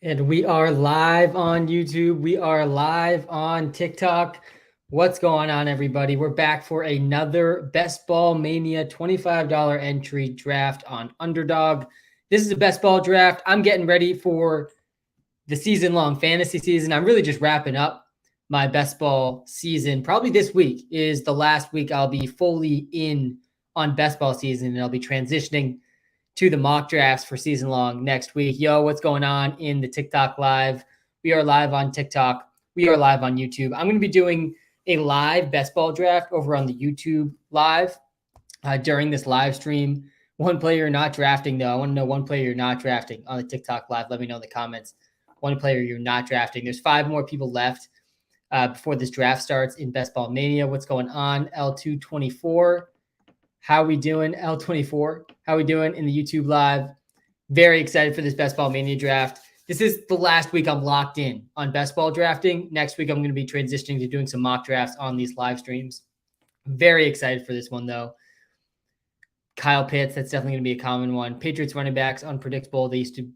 And we are live on YouTube. We are live on TikTok. What's going on, everybody? We're back for another Best Ball Mania $25 entry draft on Underdog. This is a best ball draft. I'm getting ready for the season-long fantasy season. I'm really just wrapping up my best ball season. Probably this week is the last week I'll be fully in on best ball season, and I'll be transitioning to the mock drafts for season long next week. Yo, what's going on in the TikTok live? We are live on TikTok. We are live on YouTube. I'm going to be doing a live best ball draft over on the YouTube live during this live stream. One player you're not drafting, though. I want to know one player you're not drafting on the TikTok live. Let me know in the comments. One player you're not drafting. There's 5 more people left before this draft starts in Best Ball Mania. What's going on? L224. How we doing, L24? How we doing in the YouTube live? Very excited for this Best Ball Mania draft. This is the last week I'm locked in on best ball drafting. Next week, I'm going to be transitioning to doing some mock drafts on these live streams. Very excited for this one, though. Kyle Pitts, that's definitely going to be a common one. Patriots running backs, unpredictable. They used to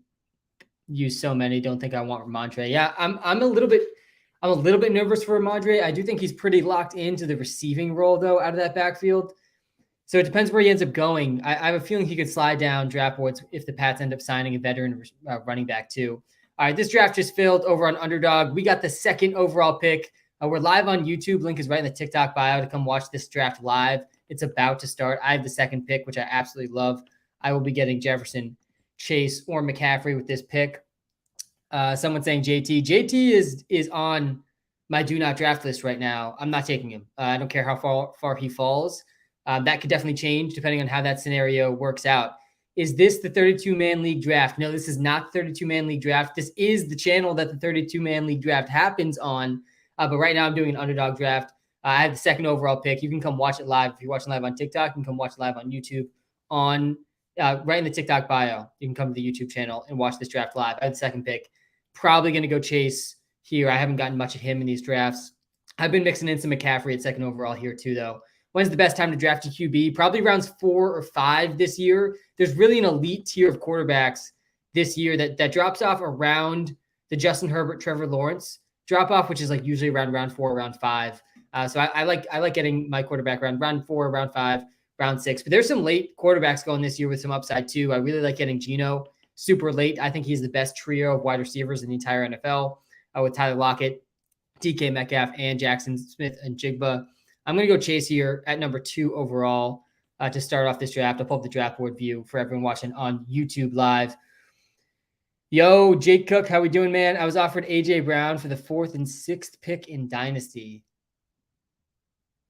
use so many. Don't think I want Ramondre. Yeah, I'm a little bit nervous for Ramondre. I do think he's pretty locked into the receiving role, though, out of that backfield. So it depends where he ends up going. I have a feeling he could slide down draft boards if the Pats end up signing a veteran running back too. All right, this draft just filled over on Underdog. We got the second overall pick. We're live on YouTube. Link is right in the TikTok bio to come watch this draft live. It's about to start. I have the second pick, which I absolutely love. I will be getting Jefferson, Chase, or McCaffrey with this pick. Someone saying JT. JT is on my do not draft list right now. I'm not taking him. I don't care how far he falls. That could definitely change depending on how that scenario works out. Is this the 32-man league draft? No, this is not the 32-man league draft. This is the channel that the 32-man league draft happens on. But right now I'm doing an Underdog draft. I have the second overall pick. You can come watch it live. If you're watching live on TikTok, you can come watch it live on YouTube right in the TikTok bio. You can come to the YouTube channel and watch this draft live. I have the second pick. Probably going to go Chase here. I haven't gotten much of him in these drafts. I've been mixing in some McCaffrey at second overall here too, though. When's the best time to draft a QB? Probably rounds 4 or 5 this year. There's really an elite tier of quarterbacks this year that drops off around the Justin Herbert, Trevor Lawrence drop off, which is like usually around round 4, round 5. So I like getting my quarterback around round 4, round 5, round 6. But there's some late quarterbacks going this year with some upside too. I really like getting Geno super late. I think he's the best trio of wide receivers in the entire NFL with Tyler Lockett, DK Metcalf, and Jackson Smith and Jigba. I'm going to go Chase here at number 2 overall to start off this draft. I'll pull up the draft board view for everyone watching on YouTube live. Yo, Jake Cook, how we doing, man? I was offered A.J. Brown for the 4th and 6th pick in Dynasty.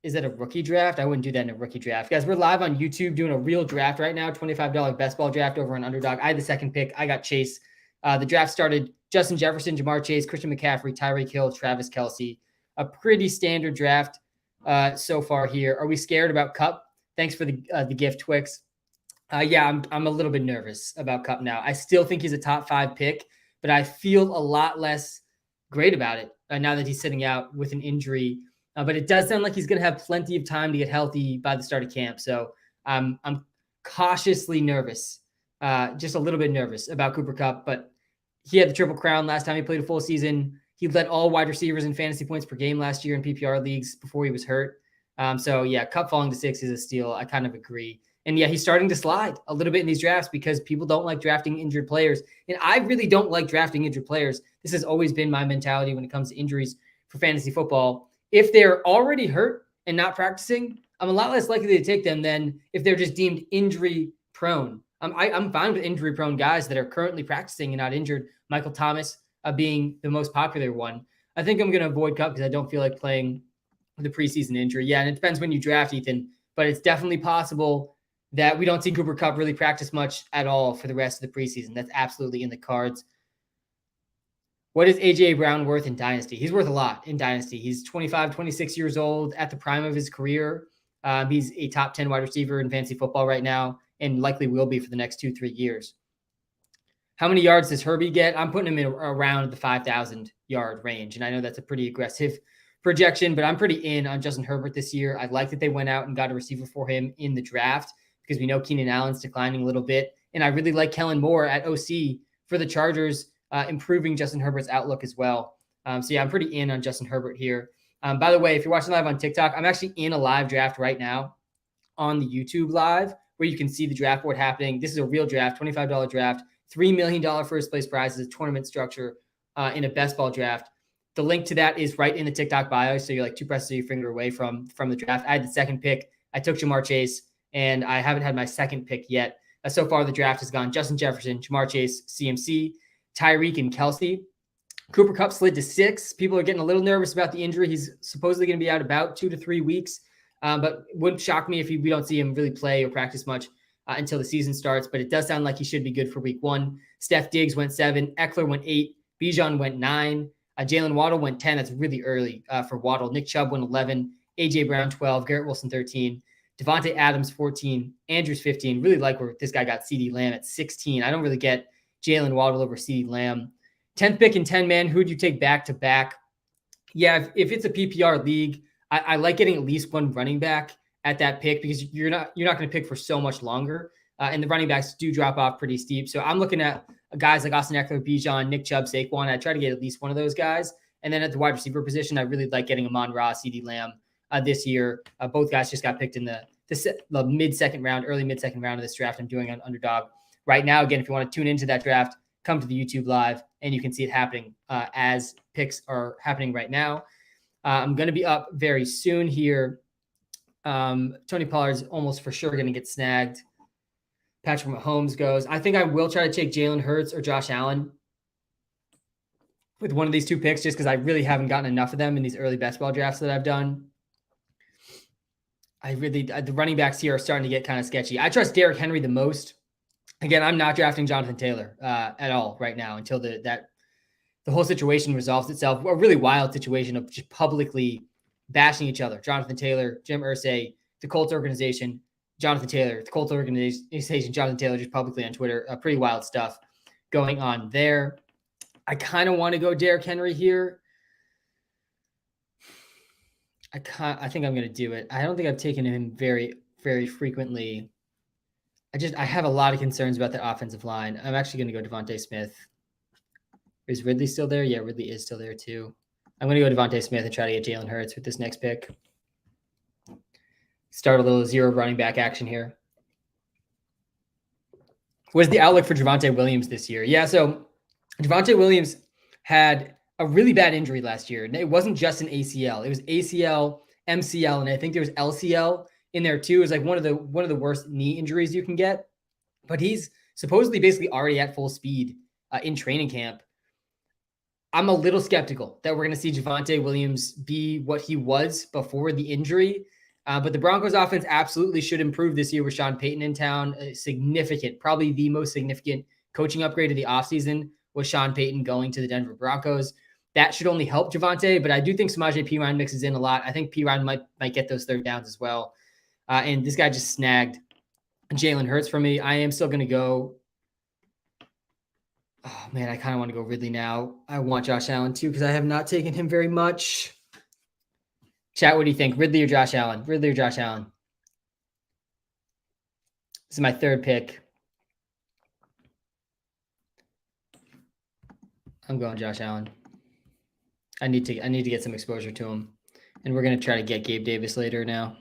Is that a rookie draft? I wouldn't do that in a rookie draft. Guys, we're live on YouTube doing a real draft right now, $25 best ball draft over on Underdog. I had the second pick. I got Chase. The draft started Justin Jefferson, Jamar Chase, Christian McCaffrey, Tyreek Hill, Travis Kelce. A pretty standard draft so far here. Are we scared about Kupp? Thanks for the gift, Twix. Yeah, I'm a little bit nervous about Kupp now. I still think he's a top 5 pick, but I feel a lot less great about it now that he's sitting out with an injury. But it does sound like he's going to have plenty of time to get healthy by the start of camp. So I'm cautiously nervous, just a little bit nervous about Cooper Kupp. But he had the Triple Crown last time he played a full season. He led all wide receivers in fantasy points per game last year in PPR leagues before he was hurt. So, yeah, Kupp falling to 6 is a steal. I kind of agree. And, yeah, he's starting to slide a little bit in these drafts because people don't like drafting injured players. And I really don't like drafting injured players. This has always been my mentality when it comes to injuries for fantasy football. If they're already hurt and not practicing, I'm a lot less likely to take them than if they're just deemed injury prone. I'm fine with injury prone guys that are currently practicing and not injured. Michael Thomas being the most popular one. I think I'm going to avoid Kupp because I don't feel like playing the preseason injury. Yeah, and it depends when you draft, Ethan, but it's definitely possible that we don't see Cooper Kupp really practice much at all for the rest of the preseason. That's absolutely in the cards. What is A.J. Brown worth in Dynasty? He's worth a lot in Dynasty. He's 25, 26 years old at the prime of his career. He's a top 10 wide receiver in fantasy football right now and likely will be for the next 2-3 years. How many yards does Herbie get? I'm putting him in around the 5,000 yard range. And I know that's a pretty aggressive projection, but I'm pretty in on Justin Herbert this year. I like that they went out and got a receiver for him in the draft because we know Keenan Allen's declining a little bit. And I really like Kellen Moore at OC for the Chargers. improving Justin Herbert's outlook as well. So yeah, I'm pretty in on Justin Herbert here. By the way, if you're watching live on TikTok, I'm actually in a live draft right now on the YouTube live where you can see the draft board happening. This is a real draft, $25 draft, $3 million first place prizes, tournament structure in a best ball draft. The link to that is right in the TikTok bio. So you're like 2 presses of your finger away from the draft. I had the second pick. I took Jamar Chase, and I haven't had my second pick yet. So far, the draft has gone Justin Jefferson, Jamar Chase, CMC, Tyreek, and Kelsey. Cooper Kupp slid to 6. People are getting a little nervous about the injury. He's supposedly going to be out about 2 to 3 weeks, but wouldn't shock me if we don't see him really play or practice much until the season starts. But it does sound like he should be good for week 1. Steph Diggs went 7. Eckler went 8. Bijan went 9. Jalen Waddle went 10. That's really early for Waddle. Nick Chubb went 11. A.J. Brown 12. Garrett Wilson 13. Devontae Adams 14. Andrews 15. Really like where this guy got CeeDee Lamb at 16. I don't really get Jalen Waddle over CeeDee Lamb. 10th pick in 10-man, who would you take back-to-back? Yeah, if it's a PPR league, I like getting at least one running back at that pick because you're not going to pick for so much longer. And the running backs do drop off pretty steep. So I'm looking at guys like Austin Eckler, Bijan, Nick Chubb, Saquon. I try to get at least one of those guys. And then at the wide receiver position, I really like getting Amon-Ra, CeeDee Lamb this year. Both guys just got picked in the mid-second round, early mid-second round of this draft. I'm doing on Underdog right now. Again, if you want to tune into that draft, come to the YouTube live and you can see it happening as picks are happening right now. I'm going to be up very soon here. Tony Pollard's almost for sure going to get snagged. Patrick Mahomes goes. I think I will try to take Jalen Hurts or Josh Allen with one of these 2 picks just because I really haven't gotten enough of them in these early best ball drafts that I've done. The running backs here are starting to get kind of sketchy. I trust Derrick Henry the most. Again, I'm not drafting Jonathan Taylor at all right now until the whole situation resolves itself. A really wild situation of just publicly bashing each other. Jonathan Taylor, Jim Irsay, the Colts organization, Jonathan Taylor, the Colts organization, Jonathan Taylor, just publicly on Twitter. Pretty wild stuff going on there. I kind of want to go Derrick Henry here. I think I'm going to do it. I don't think I've taken him very, very frequently. I have a lot of concerns about the offensive line. I'm actually going to go Devontae Smith. Is Ridley still there? Yeah, Ridley is still there too. I'm going to go Devontae Smith and try to get Jalen Hurts with this next pick. Start a little zero running back action here. What's the outlook for Javonte Williams this year? Yeah, so Javonte Williams had a really bad injury last year. It wasn't just an ACL. It was ACL, MCL, and I think there was LCL in there too. It was like one of the worst knee injuries you can get. But he's supposedly basically already at full speed in training camp. I'm a little skeptical that we're going to see Javonte Williams be what he was before the injury. But the Broncos offense absolutely should improve this year with Sean Payton in town. Significant, probably the most significant coaching upgrade of the offseason was Sean Payton going to the Denver Broncos. That should only help Javonte, but I do think Samaje Perine mixes in a lot. I think Perine might get those third downs as well. And this guy just snagged Jalen Hurts for me. I am still going to go. Oh, man, I kind of want to go Ridley now. I want Josh Allen too because I have not taken him very much. Chat, what do you think? Ridley or Josh Allen? Ridley or Josh Allen? This is my third pick. I'm going Josh Allen. I need to get some exposure to him. And we're going to try to get Gabe Davis later now.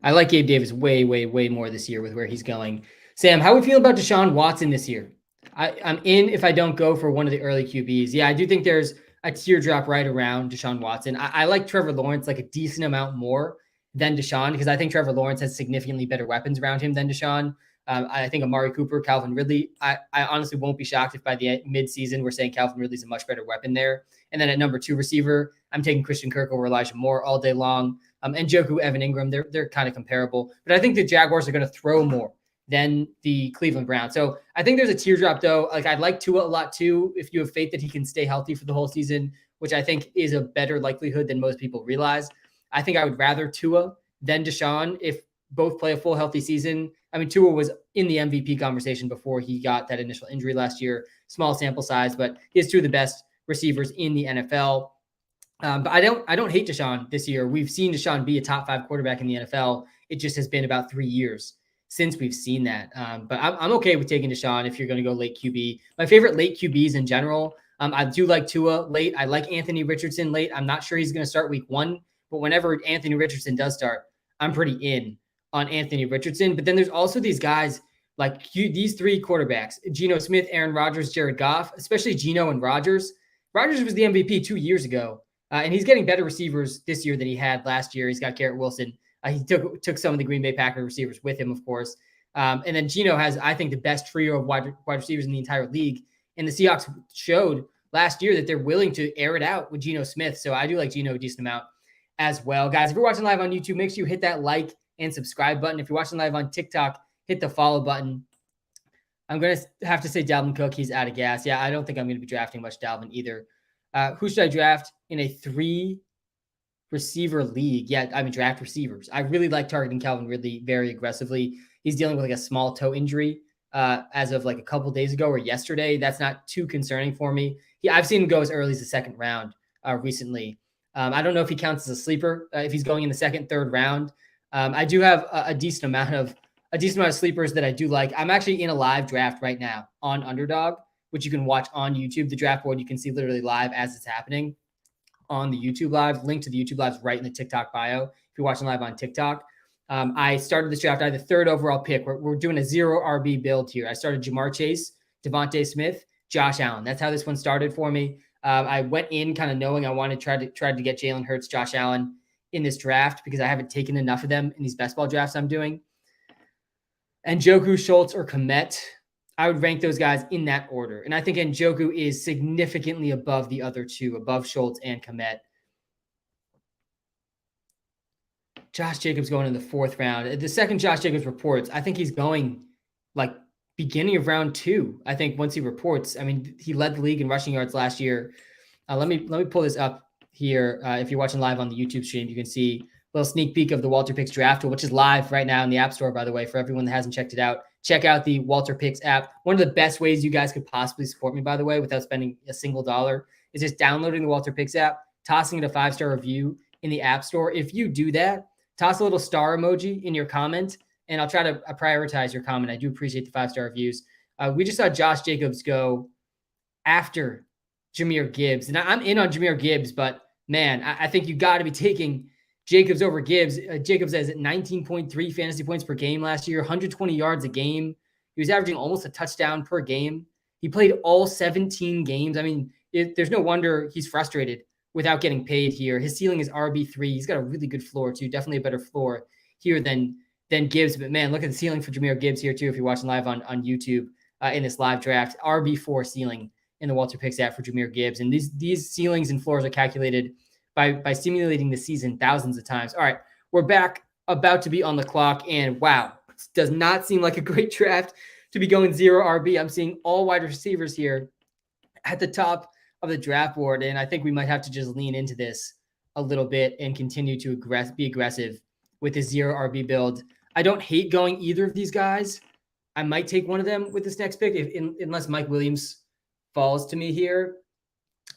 I like Gabe Davis way, way, way more this year with where he's going. Sam, how are we feeling about Deshaun Watson this year? I'm in if I don't go for one of the early QBs. Yeah, I do think there's a teardrop right around Deshaun Watson. I like Trevor Lawrence like a decent amount more than Deshaun because I think Trevor Lawrence has significantly better weapons around him than Deshaun. I think Amari Cooper, Calvin Ridley, I honestly won't be shocked if by the midseason we're saying Calvin Ridley's a much better weapon there. And then at number 2 receiver, I'm taking Christian Kirk over Elijah Moore all day long. And Njoku, Evan Ingram, they're kind of comparable. But I think the Jaguars are going to throw more than the Cleveland Browns. So I think there's a teardrop, though. Like I'd like Tua a lot, too, if you have faith that he can stay healthy for the whole season, which I think is a better likelihood than most people realize. I think I would rather Tua than Deshaun if both play a full healthy season. I mean, Tua was in the MVP conversation before he got that initial injury last year. Small sample size, but he has 2 of the best receivers in the NFL. But I don't hate Deshaun this year. We've seen Deshaun be a top 5 quarterback in the NFL. It just has been about 3 years since we've seen that. But I'm okay with taking Deshaun if you're going to go late QB. My favorite late QBs in general, I do like Tua late. I like Anthony Richardson late. I'm not sure he's going to start week 1, but whenever Anthony Richardson does start, I'm pretty in on Anthony Richardson. But then there's also these guys like these 3 quarterbacks, Geno Smith, Aaron Rodgers, Jared Goff, especially Geno and Rodgers. Rodgers was the MVP 2 years ago, and he's getting better receivers this year than he had last year. He's got Garrett Wilson. He took some of the Green Bay Packers receivers with him, of course. And then Geno has, I think, the best trio of wide receivers in the entire league. And the Seahawks showed last year that they're willing to air it out with Geno Smith. So I do like Geno a decent amount as well. Guys, if you're watching live on YouTube, make sure you hit that like and subscribe button. If you're watching live on TikTok, hit the follow button. I'm going to have to say Dalvin Cook, he's out of gas. Yeah, I don't think I'm going to be drafting much Dalvin either. Who should I draft in a 3 receiver league? Yeah, I mean, draft receivers. I really like targeting Calvin Ridley very aggressively. He's dealing with like a small toe injury as of like a couple days ago or yesterday. That's not too concerning for me. I've seen him go as early as the 2nd round recently. I don't know if he counts as a sleeper if he's going in the 2nd, 3rd round. I do have a decent amount of sleepers that I do like. I'm actually in a live draft right now on Underdog, which you can watch on YouTube. The draft board you can see literally live as it's happening on the YouTube live. Link to the YouTube live is right in the TikTok bio if you're watching live on TikTok. I started this draft. I had the 3rd overall pick. We're doing a 0 RB build here. I started Jamar Chase, Devontae Smith, Josh Allen. That's how this one started for me. I went in kind of knowing I wanted to try to get Jalen Hurts, Josh Allen in this draft because I haven't taken enough of them in these best ball drafts I'm doing. And Njoku, Schultz, or Kmet, I would rank those guys in that order. And I think Njoku is significantly above the other 2, above Schultz and Kmet. Josh Jacobs going in the 4th round. The second Josh Jacobs reports, I think he's going like beginning of round 2. I think once he reports, I mean, he led the league in rushing yards last year. Let me pull this up here. If you're watching live on the YouTube stream, you can see a little sneak peek of the WalterPicks draft tool, which is live right now in the App Store, by the way, for everyone that hasn't checked it out. Check out the WalterPicks app. One of the best ways you guys could possibly support me, by the way, without spending a single dollar, is just downloading the WalterPicks app, tossing it a 5-star review in the App Store. If you do that, toss a little star emoji in your comment, and I'll try to prioritize your comment. I do appreciate the 5-star reviews. We just saw Josh Jacobs go after Jahmyr Gibbs, and I'm in on Jahmyr Gibbs, but man, I think you got to be taking Jacobs over Gibbs. Jacobs has 19.3 fantasy points per game last year, 120 yards a game. He was averaging almost a touchdown per game. He played all 17 games. I mean, there's no wonder he's frustrated without getting paid here. His ceiling is RB3. He's got a really good floor too. Definitely a better floor here than Gibbs. But man, look at the ceiling for Jahmyr Gibbs here too. If you're watching live on YouTube in this live draft, RB4 ceiling in the WalterPicks app for Jahmyr Gibbs. And these ceilings and floors are calculated by simulating the season thousands of times. All right, we're back, about to be on the clock. And wow, it does not seem like a great draft to be going 0 RB. I'm seeing all wide receivers here at the top of the draft board. And I think we might have to just lean into this a little bit and continue to be aggressive with this 0 RB build. I don't hate going either of these guys. I might take one of them with this next pick unless Mike Williams falls to me here,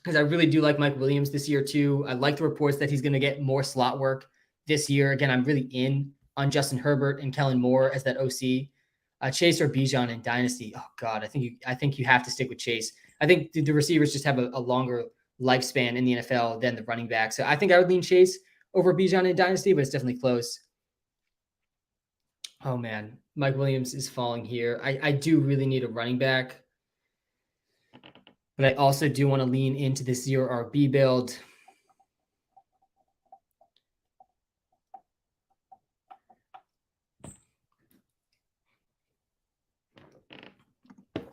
because I really do like Mike Williams this year too. I like the reports that he's going to get more slot work this year. Again, I'm really in on Justin Herbert and Kellen Moore as that OC. Chase or Bijan in Dynasty. Oh God, I think you have to stick with Chase. I think the receivers just have a longer lifespan in the NFL than the running back. So I think I would lean Chase over Bijan in Dynasty, but it's definitely close. Oh man, Mike Williams is falling here. I do really need a running back, but I also do want to lean into this 0 RB build.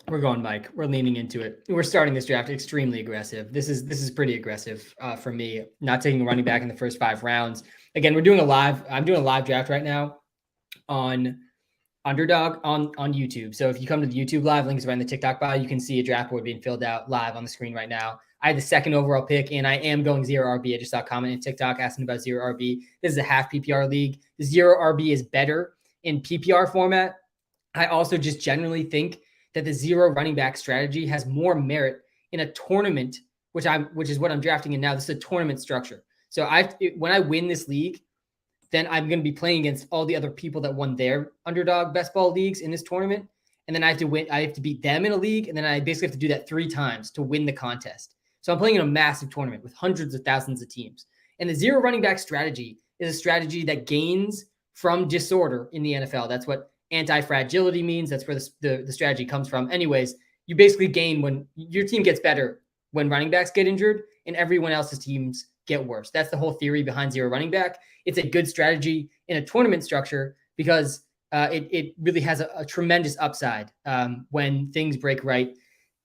We're going Mike. We're leaning into it. We're starting this draft extremely aggressive. This is pretty aggressive for me. Not taking a running back in the first 5 rounds. Again, I'm doing a live draft right now on Underdog on YouTube. So if you come to the YouTube live, links right in the TikTok bio, you can see a draft board being filled out live on the screen right now. I had the 2nd overall pick, and I am going 0 RB. I just saw a comment in TikTok asking about 0 RB. This is a half PPR league. The 0 RB is better in PPR format. I also just generally think that the 0 running back strategy has more merit in a tournament, which is what I'm drafting in now. This is a tournament structure. So when I win this league, then I'm going to be playing against all the other people that won their underdog best ball leagues in this tournament. And then I have to win. I have to beat them in a league. And then I basically have to do that 3 times to win the contest. So I'm playing in a massive tournament with hundreds of thousands of teams. And the zero running back strategy is a strategy that gains from disorder in the NFL. That's what anti-fragility means. That's where the strategy comes from. Anyways, you basically gain when your team gets better when running backs get injured and everyone else's teams get worse. That's the whole theory behind zero running back. It's a good strategy in a tournament structure because it really has a tremendous upside when things break right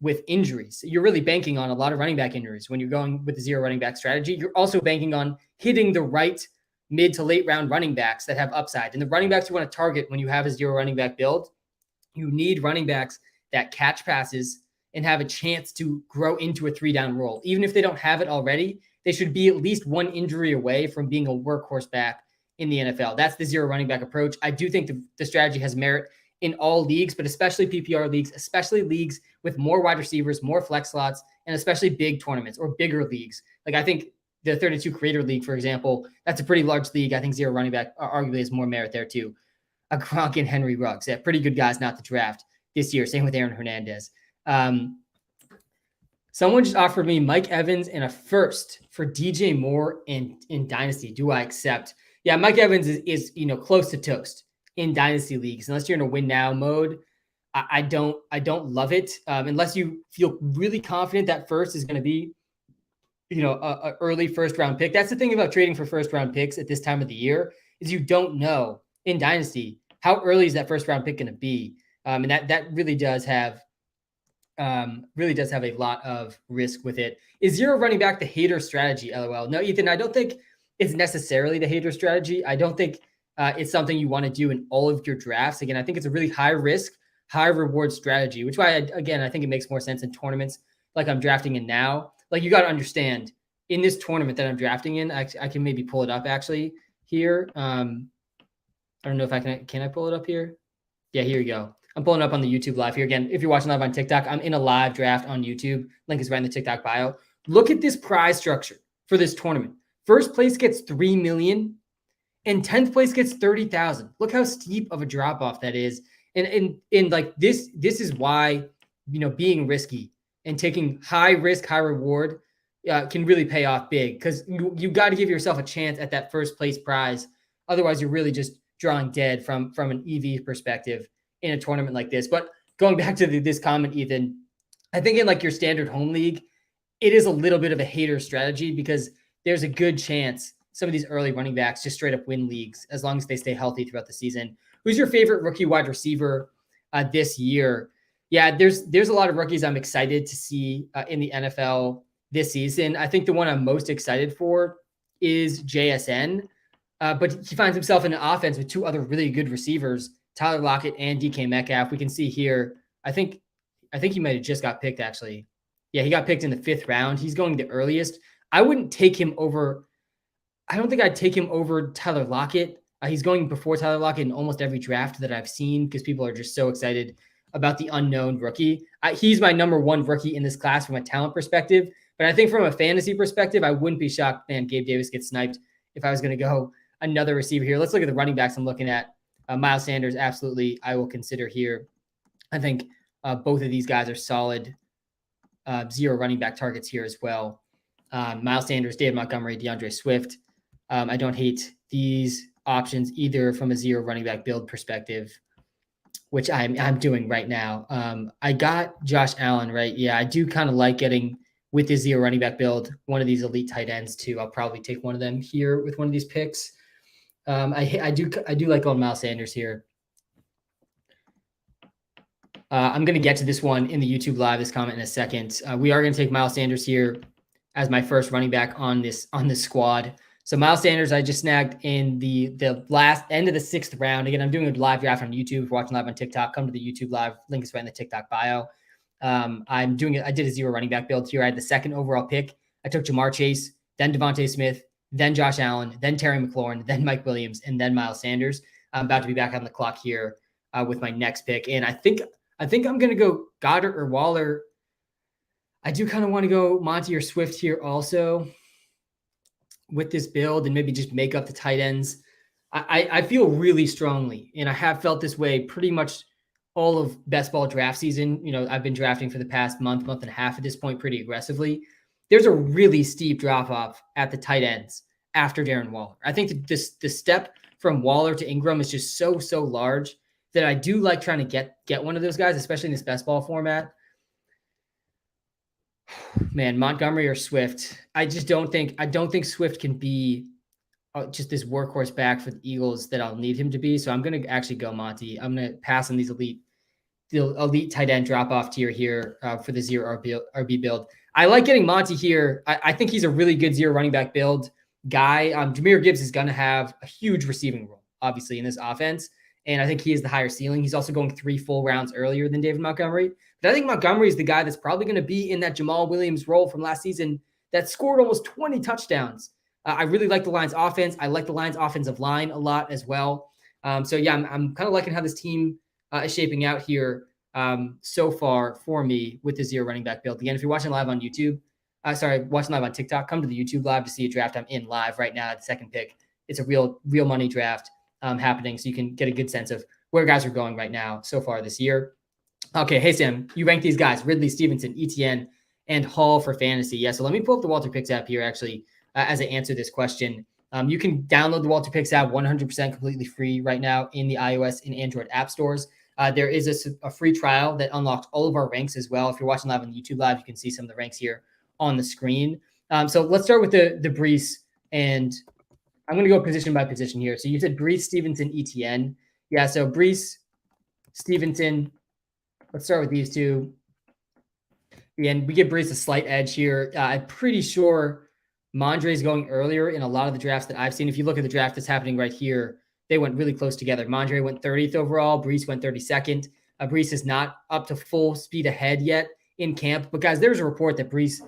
with injuries. You're really banking on a lot of running back injuries when you're going with the zero running back strategy. You're also banking on hitting the right mid to late round running backs that have upside. And the running backs you want to target when you have a zero running back build, you need running backs that catch passes and have a chance to grow into a 3-down role. Even if they don't have it already, they should be at least one injury away from being a workhorse back in the NFL. That's the zero running back approach. I do think the strategy has merit in all leagues, but especially PPR leagues, especially leagues with more wide receivers, more flex slots, and especially big tournaments or bigger leagues. Like I think the 32 Creator League, for example, that's a pretty large league. I think zero running back arguably has more merit there too. A Gronk and Henry Ruggs, yeah, pretty good guys not to draft this year. Same with Aaron Hernandez. Someone just offered me Mike Evans and a first for DJ Moore in Dynasty. Do I accept? Yeah, Mike Evans is close to toast in Dynasty leagues. Unless you're in a win now mode, I don't love it. Unless you feel really confident that first is going to be a early first round pick. That's the thing about trading for first round picks at this time of the year is you don't know in Dynasty how early is that first round pick going to be, and that really does have a lot of risk with it. Is zero running back the hater strategy? LOL. No, Ethan, I don't think it's necessarily the hater strategy. I don't think it's something you want to do in all of your drafts. Again, I think it's a really high risk, high reward strategy, which I think it makes more sense in tournaments like I'm drafting in now. Like you got to understand in this tournament that I'm drafting in, I can maybe pull it up actually here. I don't know if I can I pull it up here? Yeah, here you go. I'm pulling up on the YouTube live here. Again, if you're watching live on TikTok, I'm in a live draft on YouTube. Link is right in the TikTok bio. Look at this prize structure for this tournament. First place gets $3 million and 10th place gets 30,000. Look how steep of a drop off that is. And like this is why, being risky and taking high risk, high reward can really pay off big because you got to give yourself a chance at that first place prize. Otherwise, you're really just drawing dead from an EV perspective in a tournament like this. But going back to this comment, Ethan, I think in like your standard home league, it is a little bit of a hater strategy because there's a good chance some of these early running backs just straight up win leagues as long as they stay healthy throughout the season. Who's your favorite rookie wide receiver this year? Yeah, there's a lot of rookies I'm excited to see in the NFL this season. I think the one I'm most excited for is JSN, but he finds himself in an offense with 2 other really good receivers, Tyler Lockett and DK Metcalf. We can see here, I think he might have just got picked actually. Yeah, he got picked in the 5th round. He's going the earliest. I wouldn't take him over. I don't think I'd take him over Tyler Lockett. He's going before Tyler Lockett in almost every draft that I've seen because people are just so excited about the unknown rookie. He's my number 1 rookie in this class from a talent perspective. But I think from a fantasy perspective, I wouldn't be shocked, man, Gabe Davis gets sniped if I was going to go another receiver here. Let's look at the running backs I'm looking at. Miles Sanders, absolutely, I will consider here. I think both of these guys are solid zero running back targets here as well. Miles Sanders, David Montgomery, DeAndre Swift. I don't hate these options either from a zero running back build perspective, which I'm doing right now. I got Josh Allen, right? Yeah, I do kind of like getting with the zero running back build one of these elite tight ends too. I'll probably take one of them here with one of these picks. I do like going Miles Sanders here. I'm going to get to this one in the YouTube live, this comment in a second. We are going to take Miles Sanders here as my first running back on this squad. So Miles Sanders, I just snagged in the last end of the 6th round. Again, I'm doing a live draft on YouTube. If you're watching live on TikTok, come to the YouTube live. Link is right in the TikTok bio. I'm doing it. I did a zero running back build here. I had the 2nd overall pick. I took Jamar Chase, then Devontae Smith, then Josh Allen, then Terry McLaurin, then Mike Williams, and then Miles Sanders. I'm about to be back on the clock here with my next pick. And I think I'm going to go Goddard or Waller. I do kind of want to go Monty or Swift here also with this build and maybe just make up the tight ends I feel really strongly, and I have felt this way pretty much all of best ball draft season. I've been drafting for the past month and a half at this point pretty aggressively. There's a really steep drop off at the tight ends after Darren Waller. I think the step from Waller to Ingram is just so large that I do like trying to get one of those guys, especially in this best ball format. Man, Montgomery or Swift. I don't think Swift can be just this workhorse back for the Eagles that I'll need him to be. So I'm going to actually go Monty. I'm going to pass on the elite tight end drop off tier here for the zero RB build. I like getting Monty here. I think he's a really good zero running back build guy. Jahmyr Gibbs is going to have a huge receiving role, obviously, in this offense. And I think he is the higher ceiling. He's also going 3 full rounds earlier than David Montgomery. But I think Montgomery is the guy that's probably going to be in that Jamal Williams role from last season that scored almost 20 touchdowns. I really like the Lions offense. I like the Lions offensive line a lot as well. So yeah, I'm kind of liking how this team is shaping out here so far for me with the zero running back build. Again, if you're watching live on YouTube, watching live on TikTok, come to the YouTube live to see a draft I'm in live right now at the second pick. It's a real money draft happening, so you can get a good sense of where guys are going right now so far this year. Okay, hey Sam, you rank these guys: Ridley, Stevenson, ETN, and Hall for fantasy. Yeah, so let me pull up the WalterPicks app here actually as I answer this question. You can download the WalterPicks app 100% completely free right now in the iOS and Android app stores. There is a free trial that unlocks all of our ranks as well. If you're watching live on YouTube Live, you can see some of the ranks here on the screen. So let's start with the Breece, and I'm going to go position by position here. So you said Breece, Stevenson, ETN. Yeah, so Breece, Stevenson. Let's start with these two. And we give Breece a slight edge here. I'm pretty sure Mondre is going earlier in a lot of the drafts that I've seen. If you look at the draft that's happening right here, they went really close together. Mondre went 30th overall. Breece went 32nd. Breece is not up to full speed ahead yet in camp. But guys, there's a report that Breece,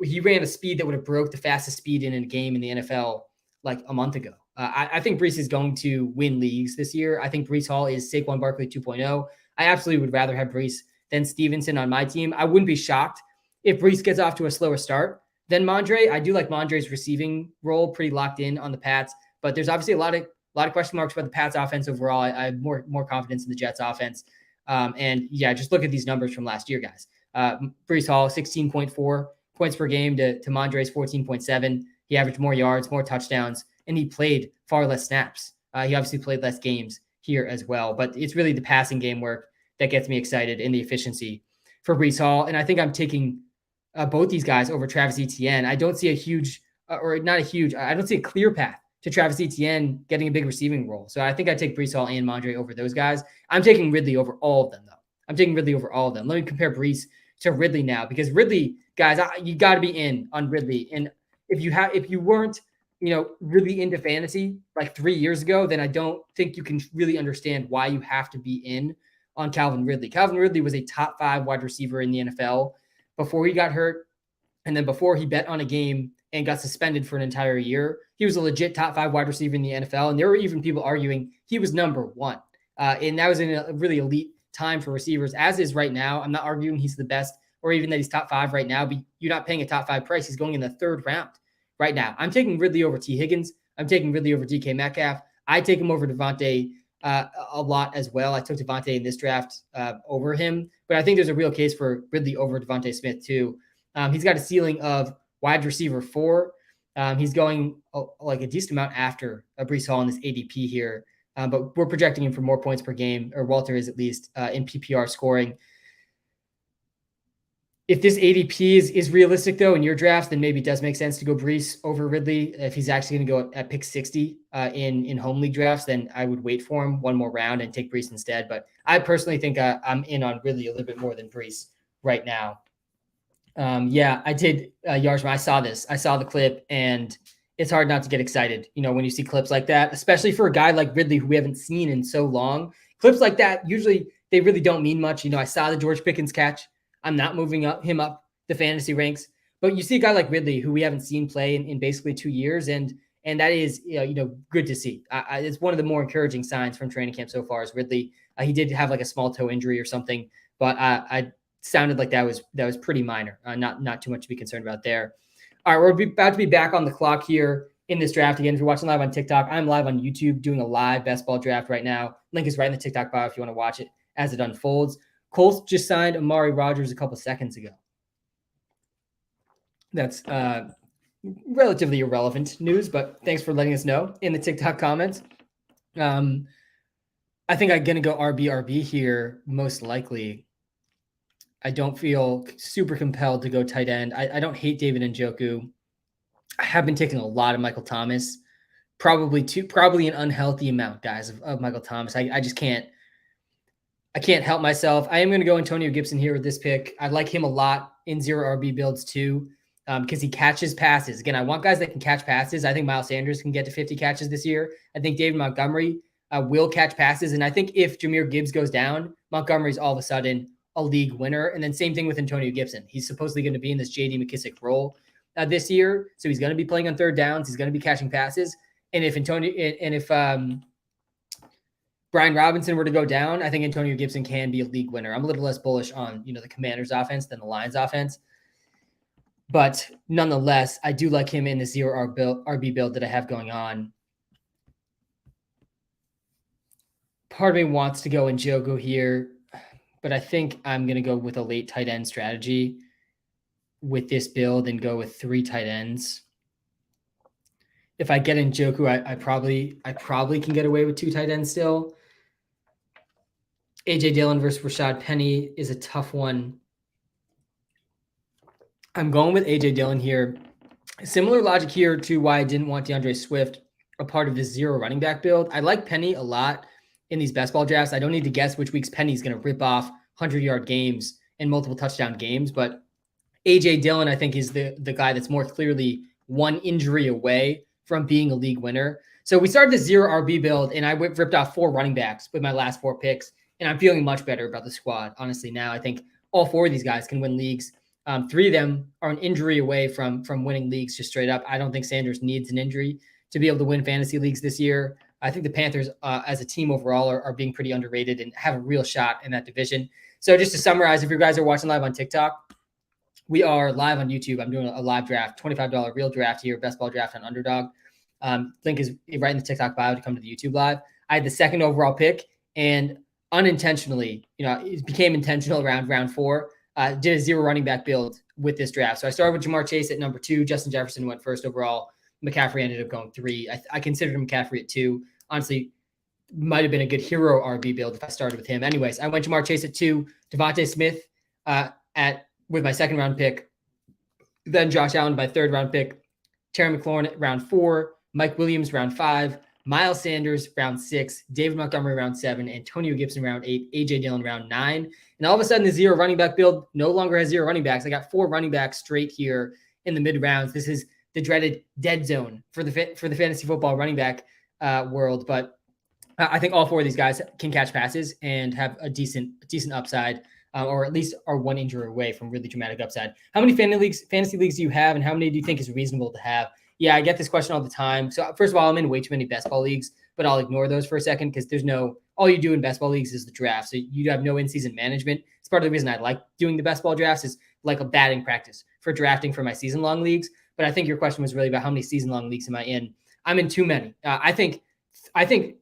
he ran a speed that would have broke the fastest speed in a game in the NFL like a month ago. I think Breece is going to win leagues this year. I think Breece Hall is Saquon Barkley 2.0. I absolutely would rather have Breece than Stevenson on my team. I wouldn't be shocked if Breece gets off to a slower start than Mondre. I do like Mondre's receiving role pretty locked in on the Pats, but there's obviously a lot of question marks about the Pats offense overall. I have more confidence in the Jets offense. And yeah, just look at these numbers from last year, guys. Breece Hall, 16.4 points per game to Mondre's 14.7. He averaged more yards, more touchdowns, and he played far less snaps. He obviously played less games here as well, but it's really the passing game work that gets me excited in the efficiency for Breece Hall. And I think I'm taking both these guys over Travis Etienne. I don't see I don't see a clear path to Travis Etienne getting a big receiving role. So I think I take Breece Hall and Mondre over those guys. I'm taking Ridley over all of them, though. Let me compare Breece to Ridley now, because Ridley, guys, you got to be in on Ridley. And if you weren't, really into fantasy like 3 years ago, then I don't think you can really understand why you have to be in on Calvin Ridley. Calvin Ridley was a top 5 wide receiver in the NFL before he got hurt. And then before he bet on a game and got suspended for an entire year, he was a legit top 5 wide receiver in the NFL. And there were even people arguing he was number 1. And that was in a really elite time for receivers, as is right now. I'm not arguing he's the best or even that he's top 5 right now, but you're not paying a top 5 price. He's going in the 3rd round right now. I'm taking Ridley over T. Higgins. I'm taking Ridley over DK Metcalf. I take him over Devontae a lot as well. I took Devontae in this draft over him, but I think there's a real case for Ridley over Devontae Smith too. He's got a ceiling of wide receiver 4. He's going like a decent amount after Breece Hall in this ADP here, but we're projecting him for more points per game, or Walter is at least in PPR scoring. If this ADP is realistic, though, in your drafts, then maybe it does make sense to go Breece over Ridley. If he's actually going to go at pick 60 in home league drafts, then I would wait for him one more round and take Breece instead. But I personally think I'm in on Ridley a little bit more than Breece right now. Yeah, I did, Yarsma. I saw this. I saw the clip, and it's hard not to get excited, when you see clips like that, especially for a guy like Ridley who we haven't seen in so long. Clips like that, usually they really don't mean much. I saw the George Pickens catch. I'm not moving him up the fantasy ranks, but you see a guy like Ridley who we haven't seen play in basically 2 years, and that is good to see. It's one of the more encouraging signs from training camp so far is Ridley. He did have like a small toe injury or something, but I sounded like that was pretty minor. Not too much to be concerned about there. All right, we're about to be back on the clock here in this draft. Again, if you're watching live on TikTok, I'm live on YouTube doing a live best ball draft right now. Link is right in the TikTok bio if you want to watch it as it unfolds. Colts just signed Amari Rodgers a couple seconds ago. That's relatively irrelevant news, but thanks for letting us know in the TikTok comments. I think I'm going to go RB here, most likely. I don't feel super compelled to go tight end. I don't hate David Njoku. I have been taking a lot of Michael Thomas, probably an unhealthy amount, guys, of Michael Thomas. I just can't help myself. I am going to go Antonio Gibson here with this pick. I like him a lot in 0 RB builds too, because he catches passes. Again, I want guys that can catch passes. I think Miles Sanders can get to 50 catches this year. I think David Montgomery will catch passes. And I think if Jahmyr Gibbs goes down, Montgomery's all of a sudden a league winner. And then same thing with Antonio Gibson. He's supposedly going to be in this J.D. McKissic role this year. So he's going to be playing on third downs. He's going to be catching passes. And if Brian Robinson were to go down, I think Antonio Gibson can be a league winner. I'm a little less bullish on, the Commanders offense than the Lions offense. But nonetheless, I do like him in the 0 RB build that I have going on. Part of me wants to go Njoku here, but I think I'm going to go with a late tight end strategy with this build and go with 3 tight ends. If I get Njoku, I probably can get away with 2 tight ends still. AJ Dillon versus Rashad Penny is a tough one. I'm going with AJ Dillon here. Similar logic here to why I didn't want DeAndre Swift a part of this 0 running back build. I like Penny a lot in these best ball drafts. I don't need to guess which weeks Penny's going to rip off 100-yard games and multiple touchdown games, but AJ Dillon, I think, is the guy that's more clearly one injury away from being a league winner. So we started the 0 RB build, and I ripped off 4 running backs with my last 4 picks, and I'm feeling much better about the squad. Honestly, now I think all 4 of these guys can win leagues. 3 of them are an injury away from winning leagues just straight up. I don't think Sanders needs an injury to be able to win fantasy leagues this year. I think the Panthers, as a team overall, are being pretty underrated and have a real shot in that division. So just to summarize, if you guys are watching live on TikTok, we are live on YouTube. I'm doing a live draft, $25 real draft here, best ball draft on Underdog. Link is right in the TikTok bio to come to the YouTube live. I had the 2nd overall pick, and unintentionally, it became intentional around round 4. Did a 0 running back build with this draft. So I started with Jamar Chase at number 2. Justin Jefferson went 1st overall. McCaffrey ended up going 3. I considered McCaffrey at 2. Honestly, might have been a good hero RB build if I started with him. Anyways, I went Jamar Chase at 2, Devontae Smith with my 2nd round pick, then Josh Allen by 3rd round pick, Terry McLaurin at round 4, Mike Williams round 5, Miles Sanders round 6, David Montgomery round 7, Antonio Gibson round 8, AJ Dillon round 9. And all of a sudden the 0 running back build no longer has 0 running backs. I got 4 running backs straight here in the mid rounds. This is the dreaded dead zone for the fantasy football running back world. But I think all 4 of these guys can catch passes and have a decent upside, or at least are 1 injury away from really dramatic upside. How many fantasy leagues do you have, and how many do you think is reasonable to have? Yeah, I get this question all the time. So first of all, I'm in way too many best ball leagues, but I'll ignore those for a second because all you do in best ball leagues is the draft. So you have no in-season management. It's part of the reason I like doing the best ball drafts, is like a batting practice for drafting for my season-long leagues. But I think your question was really about how many season-long leagues am I in? I'm in too many. I think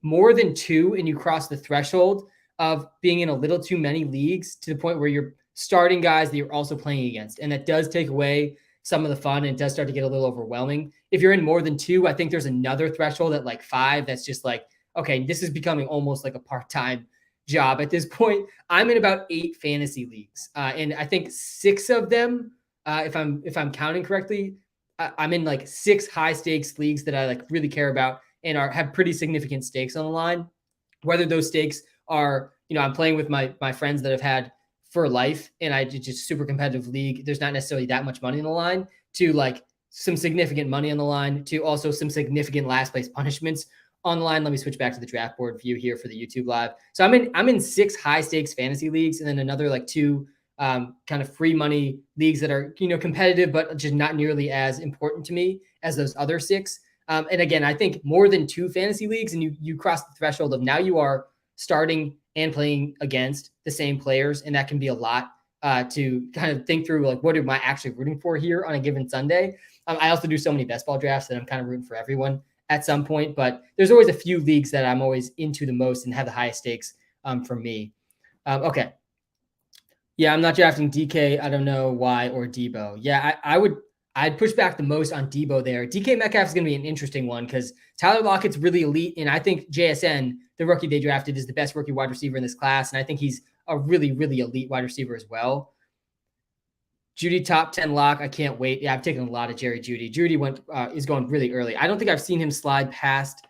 more than 2, and you cross the threshold of being in a little too many leagues to the point where you're starting guys that you're also playing against. And that does take away some of the fun, and it does start to get a little overwhelming. If you're in more than 2, I think there's another threshold at like 5 that's just like, okay, this is becoming almost like a part-time job at this point. I'm in about 8 fantasy leagues, and I think 6 of them, if I'm counting correctly, I'm in like 6 high-stakes leagues that I like really care about and have pretty significant stakes on the line. Whether those stakes are, I'm playing with my friends that I've had for life, and I just super competitive league. There's not necessarily that much money on the line, to like some significant money on the line, to also some significant last place punishments on the line. Let me switch back to the draft board view here for the YouTube live. So I'm in 6 high stakes fantasy leagues, and then another like 2 kind of free money leagues that are, competitive, but just not nearly as important to me as those other 6. And again, I think more than 2 fantasy leagues, and you cross the threshold of now you are starting and playing against the same players, and that can be a lot to kind of think through like what am I actually rooting for here on a given Sunday. I also do so many best ball drafts that I'm kind of rooting for everyone at some point, but there's always a few leagues that I'm always into the most and have the highest stakes for me. Okay. Yeah, I'm not drafting DK. I don't know why, or Debo. Yeah, I'd push back the most on Debo there. DK Metcalf is going to be an interesting one because Tyler Lockett's really elite, and I think JSN, the rookie they drafted, is the best rookie wide receiver in this class, and I think he's a really, really elite wide receiver as well. Judy top 10 lock. I can't wait. Yeah, I've taken a lot of Jerry Judy. Judy is going really early. I don't think I've seen him slide past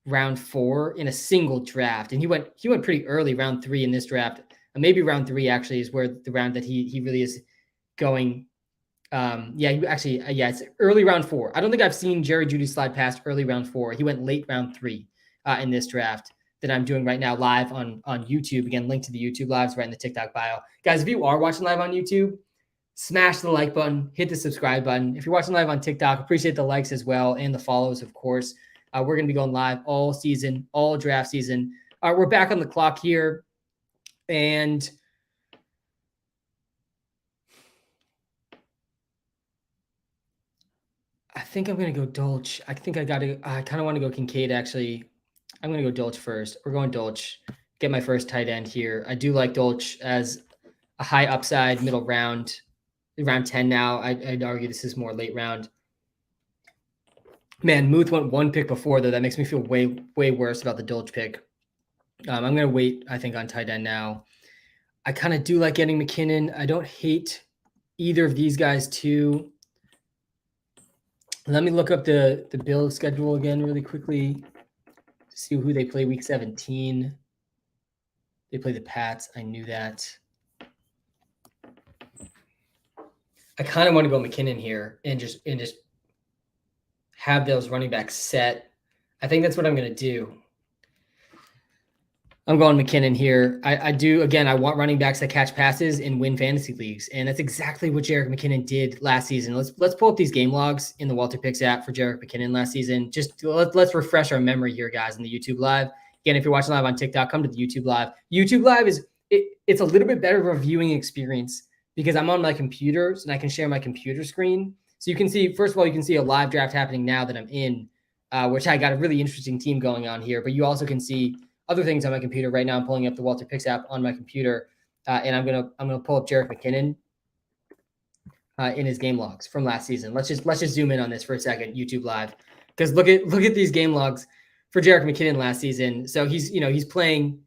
round 4 in a single draft, and he went pretty early, round 3 in this draft. Maybe round 3 actually is where the round that he really is going. It's early round 4. I don't think I've seen Jerry Judy slide past early round 4. He went late round 3 in this draft that I'm doing right now live on YouTube. Again, link to the YouTube lives right in the TikTok bio. Guys, if you are watching live on YouTube, smash the like button, hit the subscribe button. If you're watching live on TikTok, appreciate the likes as well and the follows, of course. We're going to be going live all season, all draft season. We're back on the clock here. And I think I'm going to go Dolch. I think I kind of want to go Kincaid, actually. I'm going to go Dolch first. We're going Dolch. Get my first tight end here. I do like Dolch as a high upside middle round, round 10 now. I'd argue this is more late round. Man, Muth went 1 pick before, though. That makes me feel way, way worse about the Dolch pick. I'm going to wait, I think, on tight end now. I kind of do like getting McKinnon. I don't hate either of these guys too. Let me look up the Bills schedule again really quickly to see who they play week 17. They play the Pats. I knew that. I kind of want to go McKinnon here and just have those running backs set. I think that's what I'm going to do. I'm going McKinnon here. I do, again, I want running backs that catch passes and win fantasy leagues. And that's exactly what Jerick McKinnon did last season. Let's pull up these game logs in the WalterPicks app for Jerick McKinnon last season. Just let's refresh our memory here, guys, in the YouTube live. Again, if you're watching live on TikTok, come to the YouTube live. YouTube live it's a little bit better of a viewing experience because I'm on my computer and I can share my computer screen. So you can see, first of all, you can see a live draft happening now that I'm in, which I got a really interesting team going on here. But you also can see other things on my computer right now. I'm pulling up the WalterPicks app on my computer, and I'm gonna pull up Jerick McKinnon in his game logs from last season. Let's just zoom in on this for a second, YouTube live, because look at these game logs for Jerick McKinnon last season. So he's playing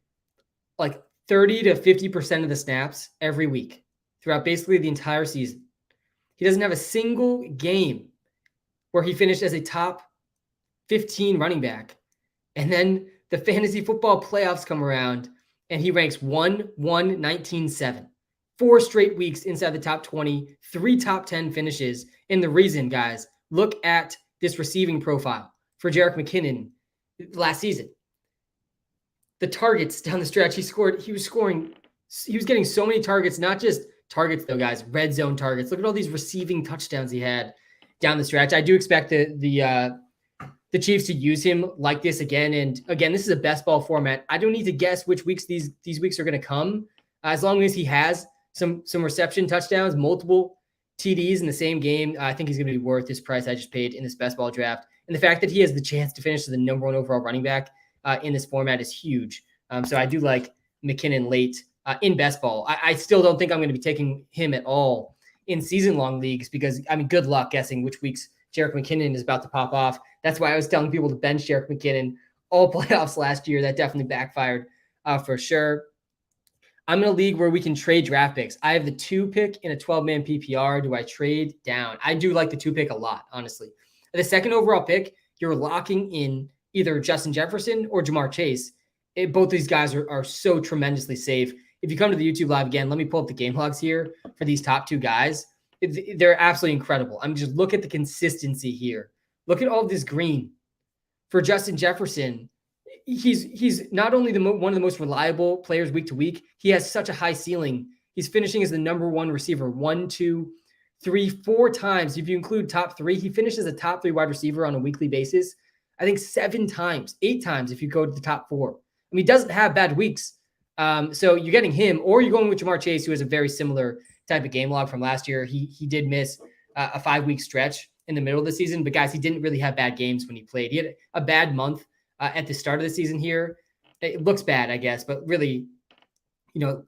like 30 to 50% of the snaps every week throughout basically the entire season. He doesn't have a single game where he finished as a top 15 running back, and then the fantasy football playoffs come around and he ranks 19-7. 4 straight weeks inside the top 20, 3 top 10 finishes. And the reason, guys, look at this receiving profile for Jerick McKinnon last season. The targets down the stretch, he was getting so many targets, not just targets though, guys, red zone targets. Look at all these receiving touchdowns he had down the stretch. I do expect the Chiefs to use him like this again. And again, this is a best ball format. I don't need to guess which weeks these weeks are going to come. As long as he has some reception touchdowns, multiple TDs in the same game, I think he's going to be worth this price I just paid in this best ball draft. And the fact that he has the chance to finish as the number 1 overall running back in this format is huge. So I do like McKinnon late in best ball. I still don't think I'm going to be taking him at all in season-long leagues because, I mean, good luck guessing which weeks Jerick McKinnon is about to pop off. That's why I was telling people to bench Jerick McKinnon all playoffs last year. That definitely backfired for sure. I'm in a league where we can trade draft picks. I have the 2 pick in a 12-man PPR. Do I trade down? I do like the 2 pick a lot, honestly. The second overall pick, you're locking in either Justin Jefferson or Jamar Chase. Both these guys are so tremendously safe. If you come to the YouTube live again, let me pull up the game logs here for these top 2 guys. They're absolutely incredible. I mean, just look at the consistency here. Look at all this green. For Justin Jefferson, he's not only one of the most reliable players week to week, he has such a high ceiling. He's finishing as the number 1 receiver 1, 2, 3, 4 times. If you include top 3, he finishes a top 3 wide receiver on a weekly basis. I think 7 times, 8 times if you go to the top 4. I mean, he doesn't have bad weeks. So you're getting him, or you're going with Jamar Chase, who has a very similar type of game log from last year. He did miss a 5-week stretch in the middle of the season, but guys, he didn't really have bad games when he played. He had a bad month at the start of the season here. It looks bad, I guess, but really,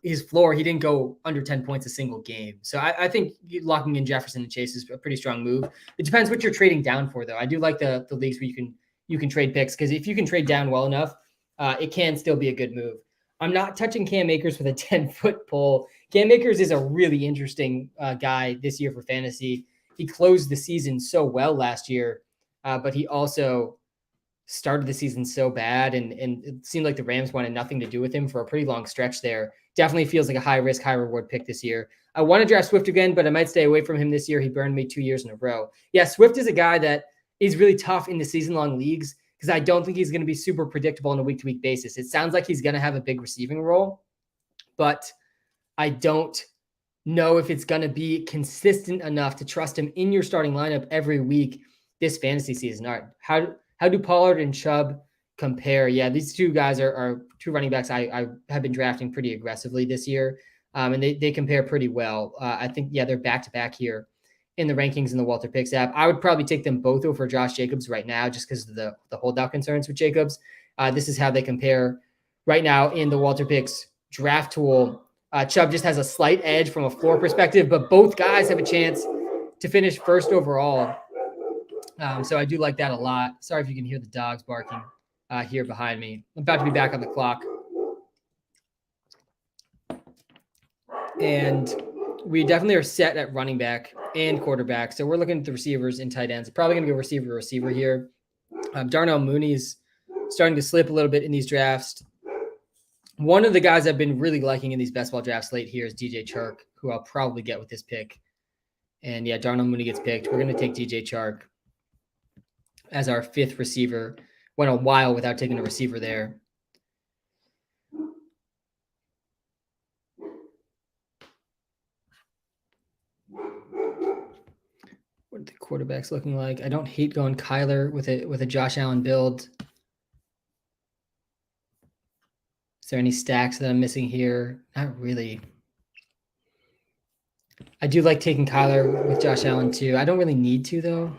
his floor, he didn't go under 10 points a single game. So I think locking in Jefferson and Chase is a pretty strong move. It depends what you're trading down for, though. I do like the leagues where you can trade picks, because if you can trade down well enough, it can still be a good move. I'm not touching Cam Akers with a 10-foot pole. Cam Akers is a really interesting guy this year for fantasy. He closed the season so well last year, but he also started the season so bad, and it seemed like the Rams wanted nothing to do with him for a pretty long stretch there. Definitely feels like a high risk, high reward pick this year. I want to draft Swift again, but I might stay away from him this year. He burned me 2 years in a row. Yeah, Swift is a guy that is really tough in the season-long leagues, because I don't think he's going to be super predictable on a week-to-week basis. It sounds like he's going to have a big receiving role, but I don't know if it's going to be consistent enough to trust him in your starting lineup every week this fantasy season. All right, how do Pollard and Chubb compare? Yeah, these two guys are two running backs I have been drafting pretty aggressively this year, and they compare pretty well. I think, yeah, they're back-to-back here in the rankings in the WalterPicks app. I would probably take them both over Josh Jacobs right now, just because of the holdout concerns with Jacobs. This is how they compare right now in the WalterPicks draft tool. Chubb just has a slight edge from a floor perspective, but both guys have a chance to finish first overall. So I do like that a lot. Sorry if you can hear the dogs barking here behind me. I'm about to be back on the clock. And we definitely are set at running back and quarterback. So we're looking at the receivers and tight ends. Probably going to go receiver here. Darnell Mooney's starting to slip a little bit in these drafts. One of the guys I've been really liking in these best ball drafts late here is DJ Chark, who I'll probably get with this pick. And yeah, Darnell Mooney gets picked. We're going to take DJ Chark as our 5th receiver. Went a while without taking a receiver there. What are the quarterbacks looking like? I don't hate going Kyler with a Josh Allen build. Is there any stacks that I'm missing here? Not really. I do like taking Kyler with Josh Allen too. I don't really need to, though.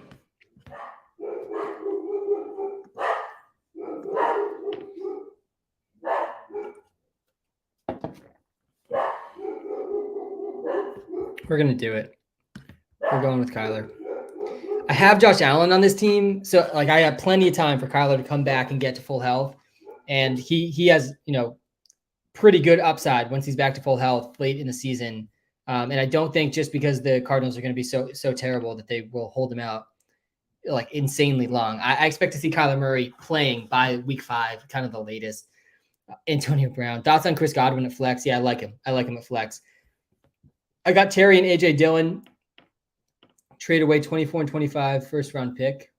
We're going to do it. We're going with Kyler. I have Josh Allen on this team, so I have plenty of time for Kyler to come back and get to full health. And he has, pretty good upside once he's back to full health late in the season. And I don't think just because the Cardinals are going to be so terrible that they will hold him out like insanely long. I expect to see Kyler Murray playing by week 5, kind of the latest. Antonio Brown. Thoughts on Chris Godwin at flex? Yeah, I like him. I like him at flex. I got Terry and AJ Dillon. Trade away 24 and 25 first round pick.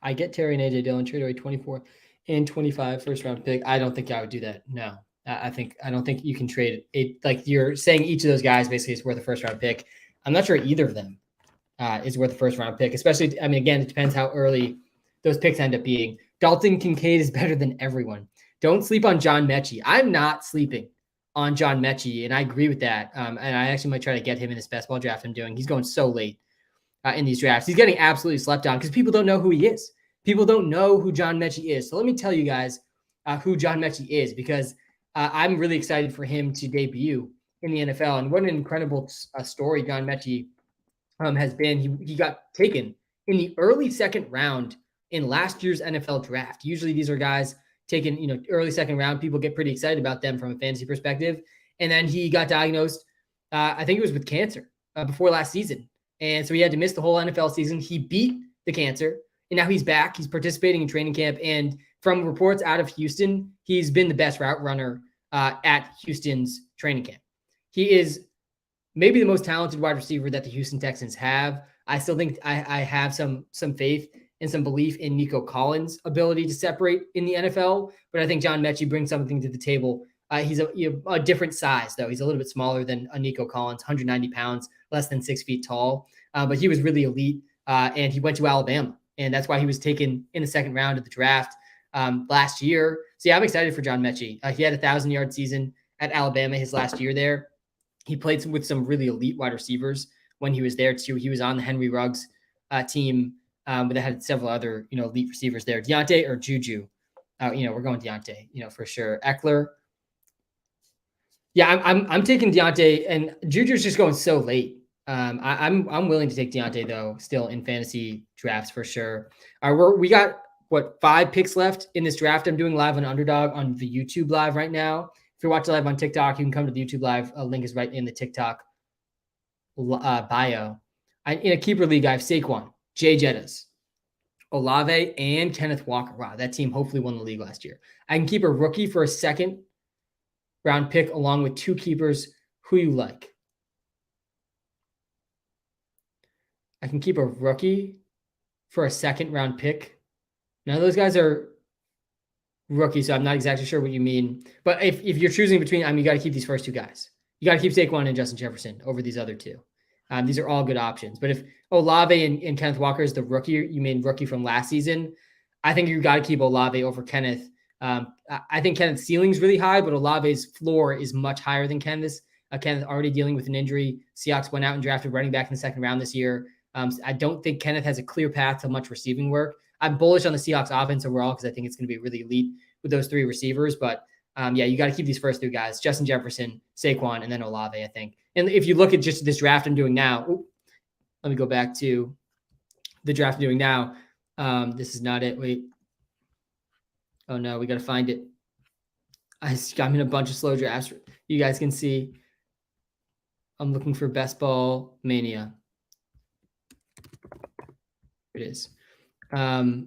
I get Terry and AJ Dillon, trade away 24 and 25 first round pick. I don't think I would do that. No. I don't think you can trade it. Like you're saying, each of those guys basically is worth a first round pick. I'm not sure either of them is worth a first round pick, especially, again, it depends how early those picks end up being. Dalton Kincaid is better than everyone. Don't sleep on John Mechie. I'm not sleeping on John Mechie, and I agree with that. And I actually might try to get him in this best ball draft I'm doing. He's going so late in these drafts. He's getting absolutely slept on because people don't know who he is. People don't know who John Mechie is. So let me tell you guys who John Mechie is, because I'm really excited for him to debut in the NFL. And what an incredible story John Mechie has been. He got taken in the early second round in last year's NFL draft. Usually these are guys taken, early second round. People get pretty excited about them from a fantasy perspective. And then he got diagnosed, I think it was with cancer before last season. And so he had to miss the whole NFL season. He beat the cancer, and now he's back. He's participating in training camp. And from reports out of Houston, he's been the best route runner at Houston's training camp. He is maybe the most talented wide receiver that the Houston Texans have. I still think I have some faith and some belief in Nico Collins' ability to separate in the NFL, but I think John Mechie brings something to the table. He's a different size, though. He's a little bit smaller than a Nico Collins, 190 pounds, less than 6 feet tall, but he was really elite, and he went to Alabama, and that's why he was taken in the second round of the draft last year. So yeah, I'm excited for John Mechie. He had a 1,000-yard season at Alabama his last year there. He played with some really elite wide receivers when he was there too. He was on the Henry Ruggs team, but they had several other, elite receivers there. Deontay or Juju? We're going Deontay, for sure. Eckler. Yeah, I'm taking Deontay, and Juju's just going so late. I'm willing to take Deontay though, still in fantasy drafts for sure. We got 5 picks left in this draft. I'm doing live on Underdog on the YouTube live right now. If you're watching live on TikTok, you can come to the YouTube live. A link is right in the TikTok bio. In a keeper league, I have Saquon, Jay Jettas, Olave, and Kenneth Walker. Wow, that team hopefully won the league last year. I can keep a rookie for a second round pick along with 2 keepers. Who you like? I can keep a rookie for a second round pick. None of those guys are rookies, so I'm not exactly sure what you mean. But if you're choosing between, you got to keep these first 2 guys. You got to keep Saquon and Justin Jefferson over these other 2. These are all good options. But if Olave and Kenneth Walker is the rookie, you mean rookie from last season, I think you got to keep Olave over Kenneth. I think Kenneth's ceiling is really high, but Olave's floor is much higher than Kenneth's. Kenneth already dealing with an injury. Seahawks went out and drafted running back in the second round this year. I don't think Kenneth has a clear path to much receiving work. I'm bullish on the Seahawks offense overall because I think it's going to be really elite with those 3 receivers. But you got to keep these first 3 guys: Justin Jefferson, Saquon, and then Olave, I think. And if you look at just this draft I'm doing now, let me go back to the draft I'm doing now. This is not it. Wait. Oh no, we got to find it. I'm in a bunch of slow drafts. You guys can see I'm looking for Best Ball Mania. Here it is. If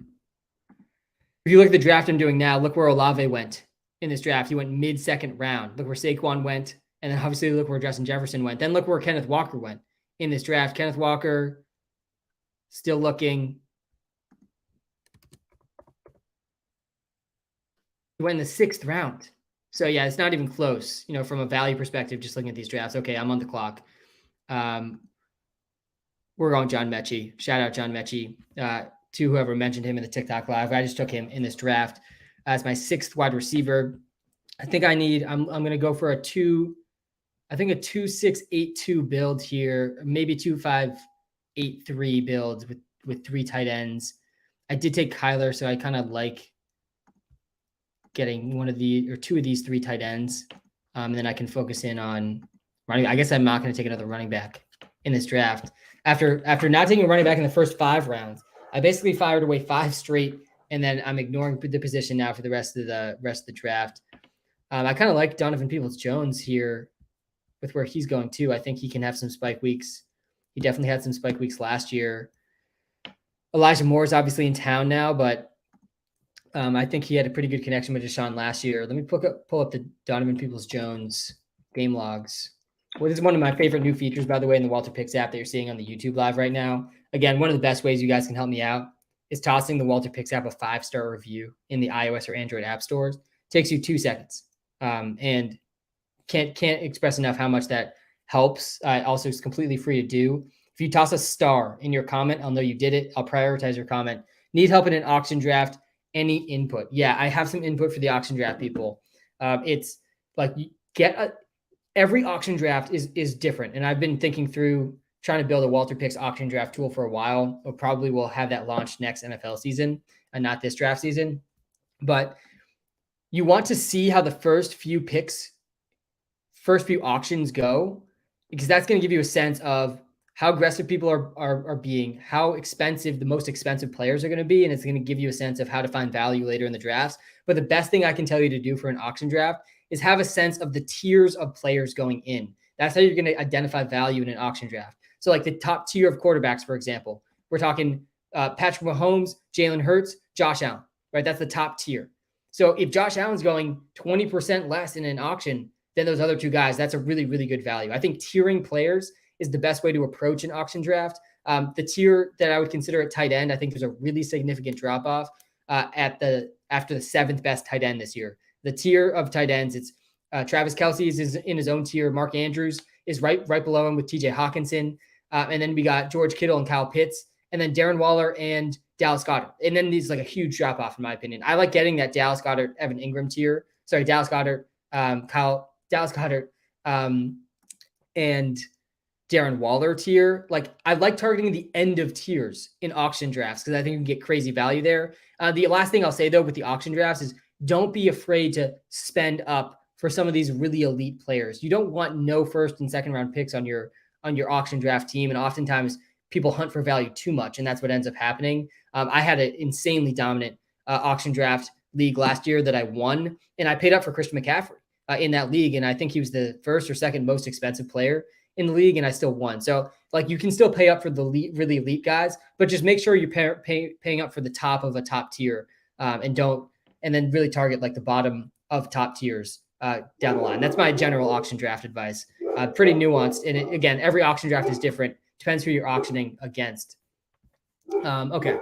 you look at the draft I'm doing now, look where Olave went in this draft. He went mid-second round. Look where Saquon went. And then obviously look where Justin Jefferson went. Then look where Kenneth Walker went in this draft. Kenneth Walker still looking. He went in the 6th round. So yeah, it's not even close, from a value perspective, just looking at these drafts. Okay, I'm on the clock. We're going John Mechie. Shout out John Mechie to whoever mentioned him in the TikTok live. I just took him in this draft as my 6th wide receiver. I think I'm going to go for a 2-6-8-2 build here, maybe 2-5-8-3 build with 3 tight ends. I did take Kyler, so I kind of like getting 2 of these 3 tight ends. And then I can focus in on running. I guess I'm not going to take another running back in this draft. After not taking a running back in the first 5 rounds, I basically fired away 5 straight, and then I'm ignoring the position now for the rest of the draft. I kind of like Donovan Peoples-Jones here with where he's going too. I think he can have some spike weeks. He definitely had some spike weeks last year. Elijah Moore is obviously in town now, but I think he had a pretty good connection with Deshaun last year. Let me pull up the Donovan Peoples-Jones game logs. Well, this is one of my favorite new features, by the way, in the WalterPicks app that you're seeing on the YouTube live right now. Again, one of the best ways you guys can help me out is tossing the WalterPicks app a 5-star review in the iOS or Android app stores. It takes you 2 seconds, and can't express enough how much that helps. Also, it's completely free to do. If you toss a star in your comment, I'll know you did it. I'll prioritize your comment. Need help in an auction draft? Any input? Yeah, I have some input for the auction draft, people. It's like every auction draft is different, and I've been thinking through trying to build a WalterPicks auction draft tool for a while. Probably will have that launched next NFL season and not this draft season. But you want to see how the first few auctions go, because that's going to give you a sense of how aggressive people are being, how expensive the most expensive players are going to be, and it's going to give you a sense of how to find value later in the drafts. But the best thing I can tell you to do for an auction draft is have a sense of the tiers of players going in. That's how you're going to identify value in an auction draft. So like the top tier of quarterbacks, for example, we're talking Patrick Mahomes, Jalen Hurts, Josh Allen, right? That's the top tier. So if Josh Allen's going 20% less in an auction than those other 2 guys, that's a really, really good value. I think tiering players is the best way to approach an auction draft. The tier that I would consider at tight end, I think there's a really significant drop-off after the 7th best tight end this year. The tier of tight ends, it's Travis Kelce is in his own tier. Mark Andrews is right below him with TJ Hawkinson. And then we got George Kittle and Kyle Pitts, and then Darren Waller and Dallas Goedert. And then there's like a huge drop-off, in my opinion. I like getting that Dallas Goedert, Evan Ingram tier. Sorry, Dallas Goedert, Dallas Goedert, and Darren Waller tier. Like, I like targeting the end of tiers in auction drafts because I think you can get crazy value there. The last thing I'll say though with the auction drafts is don't be afraid to spend up for some of these really elite players. You don't want no first and second round picks on your auction draft team, and oftentimes people hunt for value too much, and that's what ends up happening. I had an insanely dominant auction draft league last year that I won, and I paid up for Christian McCaffrey in that league, and I think he was the first or second most expensive player in the league, and I still won. So like you can still pay up for the really elite guys, but just make sure you're paying up for the top of a top tier, and then really target like the bottom of top tiers down the line. That's my general auction draft advice. Pretty nuanced, and again, every auction draft is different. Depends who you're auctioning against. Okay,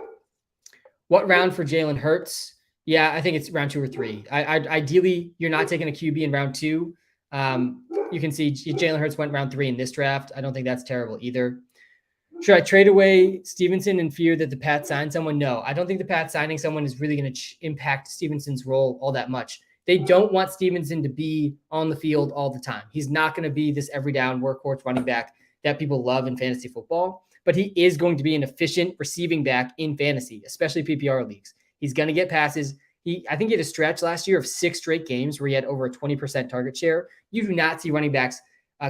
what round for Jalen Hurts? Yeah, I think it's round 2 or 3. Ideally, you're not taking a QB in round 2. You can see Jalen Hurts went round 3 in this draft. I don't think that's terrible either. Should I trade away Stevenson in fear that the Pats sign someone? No, I don't think the Pats signing someone is really going to impact Stevenson's role all that much. They don't want Stevenson to be on the field all the time. He's not going to be this every down workhorse running back that people love in fantasy football, but he is going to be an efficient receiving back in fantasy, especially PPR leagues. He's going to get passes. I think he had a stretch last year of 6 straight games where he had over a 20% target share. You do not see running backs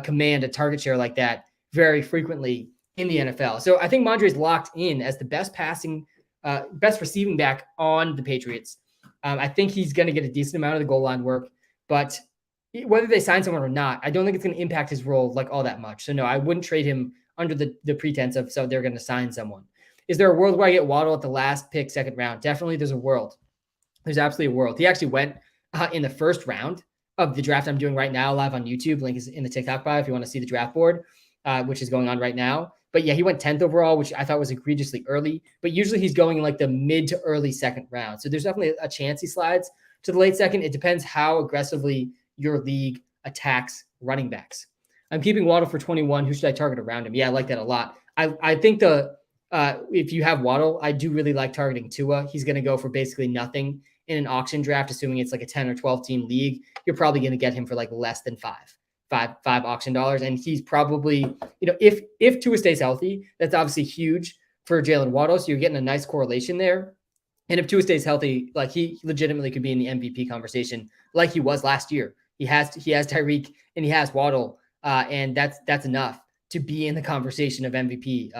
command a target share like that very frequently in the NFL. So I think Mondre's locked in as the best receiving back on the Patriots. I think he's going to get a decent amount of the goal line work, but whether they sign someone or not, I don't think it's going to impact his role like all that much. So no, I wouldn't trade him under the pretense of, so they're going to sign someone. Is there a world where I get Waddle at the last pick, second round? Definitely there's a world. There's absolutely a world. He actually went in the first round of the draft I'm doing right now, live on YouTube. Link is in the TikTok bio if you want to see the draft board, which is going on right now. But yeah, he went 10th overall, which I thought was egregiously early. But usually he's going in like the mid to early second round. So there's definitely a chance he slides to the late second. It depends how aggressively your league attacks running backs. I'm keeping Waddle for 21. Who should I target around him? Yeah, I like that a lot. I think if you have Waddle, I do really like targeting Tua. He's going to go for basically nothing in an auction draft, assuming it's like a 10 or 12 team league. You're probably going to get him for like less than five auction dollars. And he's probably, if Tua stays healthy, that's obviously huge for Jalen Waddle. So you're getting a nice correlation there. And if Tua stays healthy, like he legitimately could be in the MVP conversation like he was last year. He has Tyreek and he has Waddle. And that's enough to be in the conversation of MVP,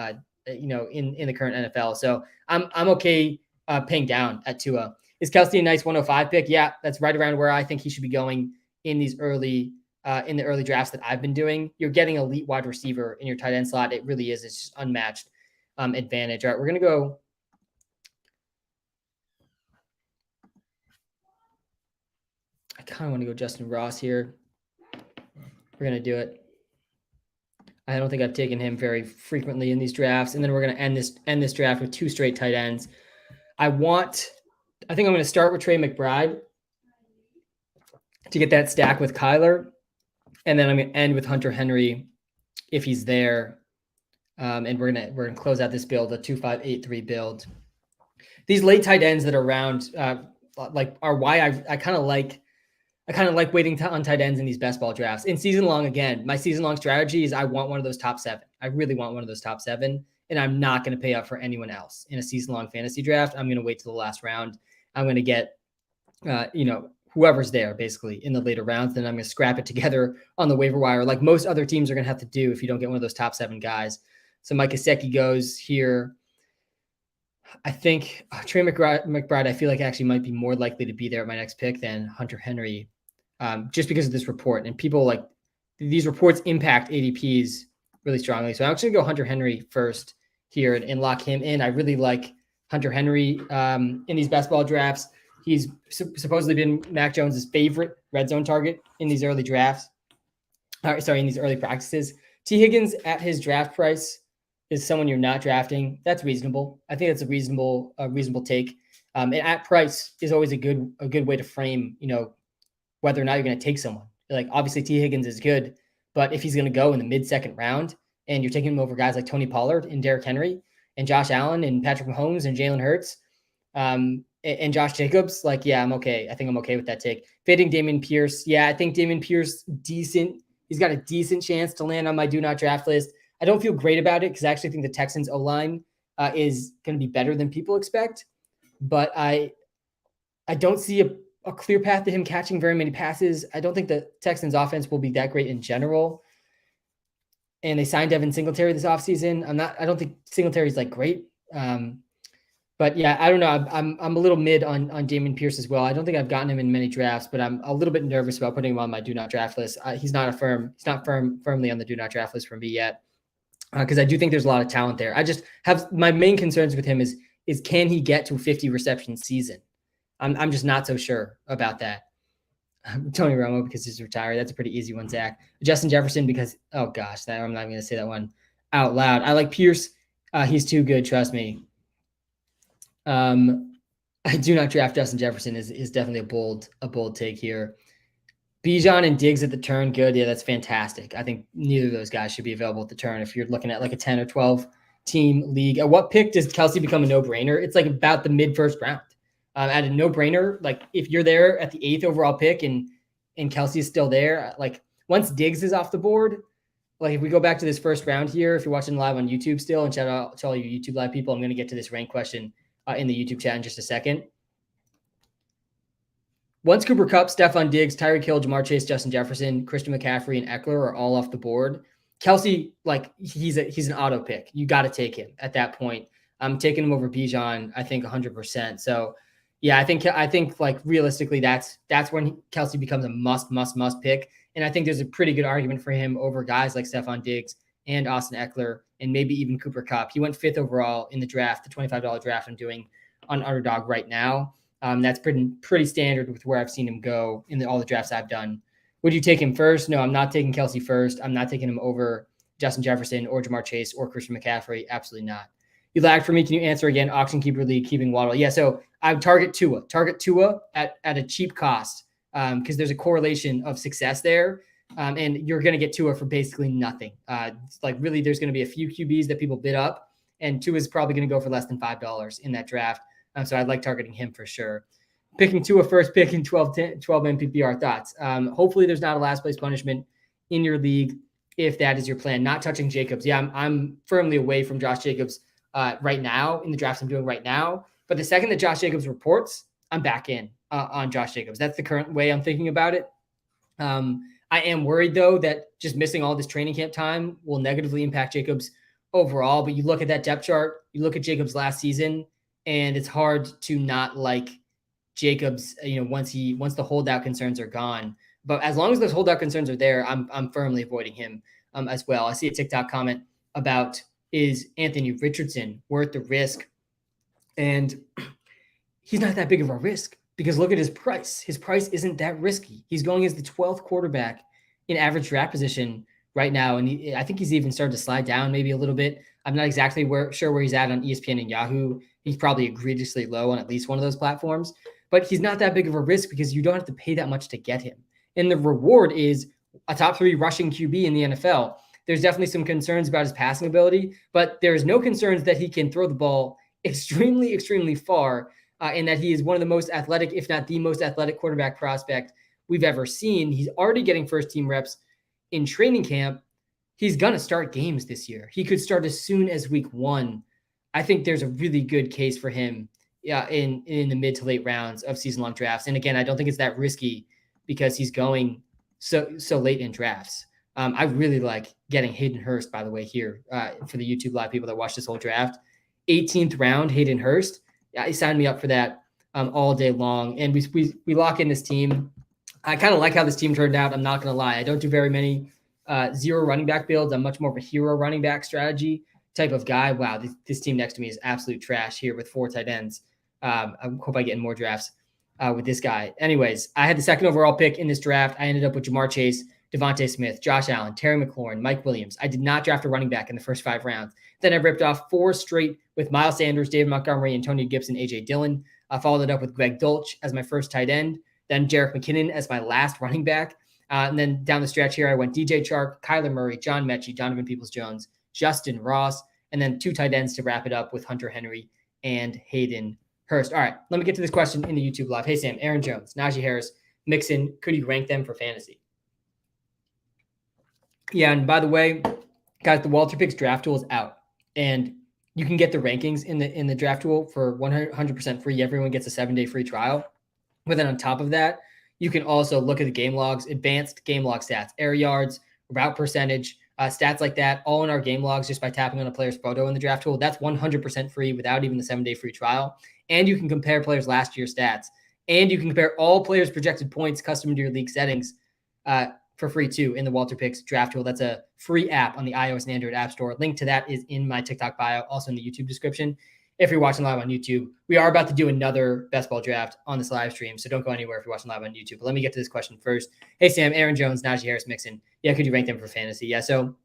in the current NFL. So I'm okay paying down at Tua. Is Kelce a nice 105 pick? Yeah, that's right around where I think he should be going in these early drafts that I've been doing. You're getting elite wide receiver in your tight end slot. It really is. It's just unmatched advantage. All right, we're going to go. I kind of want to go Justin Ross here. We're going to do it. I don't think I've taken him very frequently in these drafts. And then we're going to end this draft with 2 straight tight ends. I think I'm going to start with Trey McBride to get that stack with Kyler. And then I'm going to end with Hunter Henry if he's there. And we're going to close out this build, a 2-5-8-3 build. These late tight ends that are around are why I kind of like waiting on tight ends in these best ball drafts. In season long, again, my season long strategy is I want one of those top 7. I really want one of those top 7. And I'm not going to pay up for anyone else in a season long fantasy draft. I'm going to wait till the last round. I'm going to get, whoever's there basically in the later rounds. Then I'm going to scrap it together on the waiver wire, like most other teams are going to have to do if you don't get one of those top 7 guys. So Mike Gesicki goes here. I think Trey McBride, I feel like actually might be more likely to be there at my next pick than Hunter Henry, just because of this report. And people like these reports impact ADPs really strongly. So I'm actually going to go Hunter Henry first here and lock him in. I really like Hunter Henry in these best ball drafts. He's supposedly been Mac Jones's favorite red zone target in these early drafts. In these early practices. T. Higgins at his draft price is someone you're not drafting. That's reasonable. I think that's a reasonable take. And at price is always a good way to frame, whether or not you're going to take someone. Like obviously T. Higgins is good, but if he's going to go in the mid-second round and you're taking him over guys like Tony Pollard and Derrick Henry and Josh Allen and Patrick Mahomes and Jalen Hurts, and Josh Jacobs, like, yeah, I'm okay. I think I'm okay with that take. Fading Dameon Pierce. Yeah, I think Dameon Pierce, decent. He's got a decent chance to land on my do not draft list. I don't feel great about it because I actually think the Texans O-line is going to be better than people expect. But I don't see a clear path to him catching very many passes. I don't think the Texans offense will be that great in general. And they signed Devin Singletary this offseason. I don't think Singletary's like great. But yeah, I don't know. I'm a little mid on Dameon Pierce as well. I don't think I've gotten him in many drafts, but I'm a little bit nervous about putting him on my do not draft list. He's not firmly on the do not draft list for me yet, because I do think there's a lot of talent there. I just have my main concerns with him is can he get to a 50 reception season? I'm just not so sure about that. Tony Romo because he's retired. That's a pretty easy one, Zach. Justin Jefferson because, oh gosh, I'm not even going to say that one out loud. I like Pierce. He's too good. Trust me. I do not draft Justin Jefferson is definitely a bold take here. Bijan and Diggs at the turn, good. Yeah, that's fantastic. I think neither of those guys should be available at the turn if you're looking at like a 10 or 12 team league. At what pick does Kelsey become a no-brainer? It's like about the mid-first round. At a no-brainer, like if you're there at the 8th overall pick and Kelsey is still there, like once Diggs is off the board, like if we go back to this first round here, if you're watching live on YouTube still, and shout out to all you YouTube live people, I'm going to get to this rank question in the YouTube chat in just a second. Once Cooper Kupp, Stephon Diggs, Tyreek Hill, Jamar Chase, Justin Jefferson, Christian McCaffrey, and Eckler are all off the board, Kelsey, like he's an auto pick. You got to take him at that point. I'm taking him over Bijan, I think 100%. So yeah, I think like realistically, that's when Kelsey becomes a must pick. And I think there's a pretty good argument for him over guys like Stephon Diggs and Austin Eckler and maybe even Cooper Kupp. He went 5th overall in the draft, the $25 draft I'm doing on Underdog right now. That's pretty standard with where I've seen him go in all the drafts I've done. Would you take him first? No, I'm not taking Kelsey first. I'm not taking him over Justin Jefferson or Jamar Chase or Christian McCaffrey. Absolutely not. You lagged for me. Can you answer again? Auction keeper league, keeping Waddle. Yeah, so I would target Tua at a cheap cost because there's a correlation of success there. And you're going to get Tua for basically nothing. Like really, there's going to be a few QBs that people bid up, and Tua is probably going to go for less than $5 in that draft. So I'd like targeting him for sure. Picking Tua first pick in 12 MPPR thoughts. Hopefully there's not a last place punishment in your league if that is your plan. Not touching Jacobs. Yeah, I'm firmly away from Josh Jacobs right now in the drafts I'm doing right now. But the second that Josh Jacobs reports, I'm back in on Josh Jacobs. That's the current way I'm thinking about it. I am worried, though, that just missing all this training camp time will negatively impact Jacobs overall. But you look at that depth chart, you look at Jacobs last season, and it's hard to not like Jacobs, once the holdout concerns are gone. But as long as those holdout concerns are there, I'm firmly avoiding him as well. I see a TikTok comment about, is Anthony Richardson worth the risk? And he's not that big of a risk because look at his price. His price isn't that risky. He's going as the 12th quarterback in average draft position right now. And I think he's even started to slide down maybe a little bit. I'm not exactly sure where he's at on ESPN and Yahoo. He's probably egregiously low on at least one of those platforms, but he's not that big of a risk because you don't have to pay that much to get him. And the reward is a top 3 rushing QB in the NFL. There's definitely some concerns about his passing ability, but there's no concerns that he can throw the ball extremely, extremely far, and that he is one of the most athletic, if not the most athletic quarterback prospect we've ever seen. He's already getting first-team reps in training camp. He's going to start games this year. He could start as soon as week 1. I think there's a really good case for him in the mid to late rounds of season-long drafts. And again, I don't think it's that risky because he's going so late in drafts. I really like getting Hayden Hurst, by the way, here for the YouTube live people that watch this whole draft. 18th round, Hayden Hurst. Yeah, he signed me up for that all day long. And we lock in this team. I kind of like how this team turned out. I'm not going to lie. I don't do very many zero running back builds. I'm much more of a hero running back strategy type of guy. Wow, this team next to me is absolute trash here with 4 tight ends. I hope I get in more drafts with this guy. Anyways, I had the 2nd overall pick in this draft. I ended up with Jamar Chase, Devontae Smith, Josh Allen, Terry McLaurin, Mike Williams. I did not draft a running back in the first 5 rounds. Then I ripped off 4 straight with Miles Sanders, David Montgomery, Antonio Gibson, A.J. Dillon. I followed it up with Greg Dulcich as my first tight end, then Jerick McKinnon as my last running back. And then down the stretch here, I went DJ Chark, Kyler Murray, John Mechie, Donovan Peoples-Jones, Justin Ross, and then 2 tight ends to wrap it up with Hunter Henry and Hayden Hurst. All right, let me get to this question in the YouTube live. Hey, Sam, Aaron Jones, Najee Harris, Mixon, could you rank them for fantasy? Yeah, and by the way, guys, the WalterPicks draft tool is out, and you can get the rankings in the draft tool for 100% free. Everyone gets a 7-day free trial. But then on top of that, you can also look at the game logs, advanced game log stats, air yards, route percentage, stats like that, all in our game logs just by tapping on a player's photo in the draft tool. That's 100% free without even the 7-day free trial. And you can compare players' last year's stats. And you can compare all players' projected points custom to your league settings for free too in the WalterPicks draft tool. That's a free app on the iOS and Android app store. Link to that is in my TikTok bio, also in the YouTube description. If you're watching live on YouTube, we are about to do another best ball draft on this live stream, so don't go anywhere if you're watching live on YouTube. But let me get to this question first. Hey, Sam, Aaron Jones, Najee Harris, Mixon. Yeah, could you rank them for fantasy? Yeah, so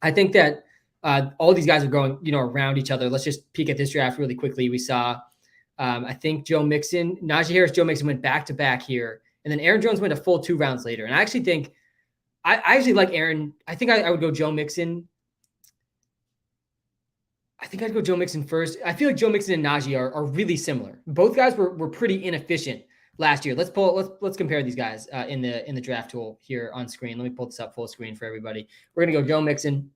I think that all these guys are going, around each other. Let's just peek at this draft really quickly. We saw, I think Joe Mixon, Najee Harris, Joe Mixon went back-to-back here, and then Aaron Jones went a full 2 rounds later. And I actually think, I actually like Aaron. I think I would go Joe Mixon. I think I'd go Joe Mixon first. I feel like Joe Mixon and Najee are really similar. Both guys were pretty inefficient last year. Let's compare these guys in the draft tool here on screen. Let me pull this up full screen for everybody. We're gonna go Joe Mixon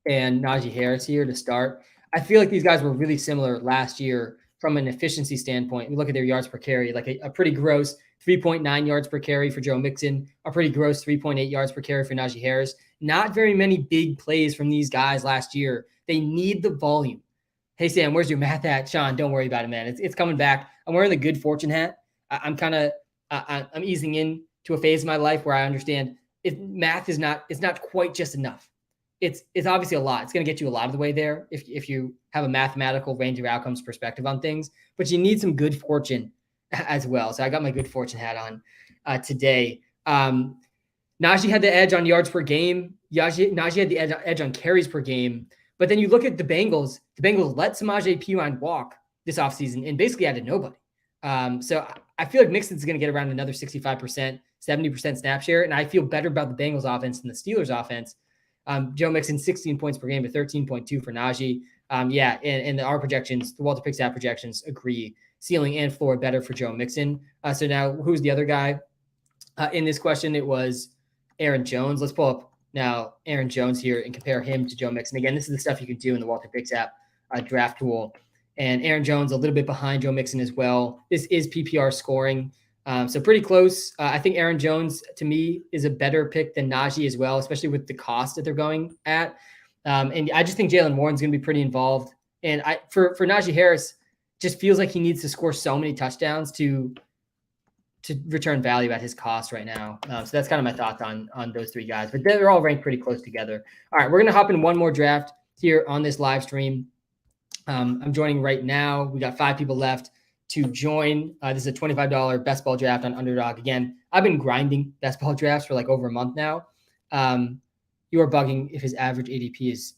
and Najee Harris here to start. I feel like these guys were really similar last year from an efficiency standpoint. We look at their yards per carry, like a pretty gross 3.9 yards per carry for Joe Mixon, a pretty gross 3.8 yards per carry for Najee Harris. Not very many big plays from these guys last year. They need the volume. Hey, Sam, where's your math at? Sean, don't worry about it, man. It's coming back. I'm wearing the good fortune hat. I'm easing in to a phase of my life where I understand math is not quite just enough. It's obviously a lot. It's going to get you a lot of the way there if you have a mathematical range of outcomes perspective on things, but you need some good fortune as well. So I got my good fortune hat on today. Najee had the edge on yards per game. Najee had the edge on carries per game. But then you look at the Bengals. The Bengals let Samaje Perine walk this offseason and basically added nobody. So I feel like Mixon's going to get around another 65%, 70% snap share, and I feel better about the Bengals offense than the Steelers offense. Joe Mixon, 16 points per game to 13.2 for Najee. And our projections, the WalterPicks app projections agree. Ceiling and floor better for Joe Mixon. So now who's the other guy in this question? It was Aaron Jones. Let's pull up now Aaron Jones here and compare him to Joe Mixon. Again, this is the stuff you can do in the WalterPicks app draft tool. And Aaron Jones a little bit behind Joe Mixon as well. This is PPR scoring. So pretty close. I think Aaron Jones, to me, is a better pick than Najee as well, especially with the cost that they're going at. And I just think Jaylen Warren's going to be pretty involved. And for Najee Harris, just feels like he needs to score so many touchdowns to return value at his cost right now. So that's kind of my thoughts on those 3 guys. But they're all ranked pretty close together. All right, we're going to hop in one more draft here on this live stream. I'm joining right now. We got 5 people left to join. This is a $25 best ball draft on Underdog. Again, I've been grinding best ball drafts for like over a month now. You are bugging if his average ADP is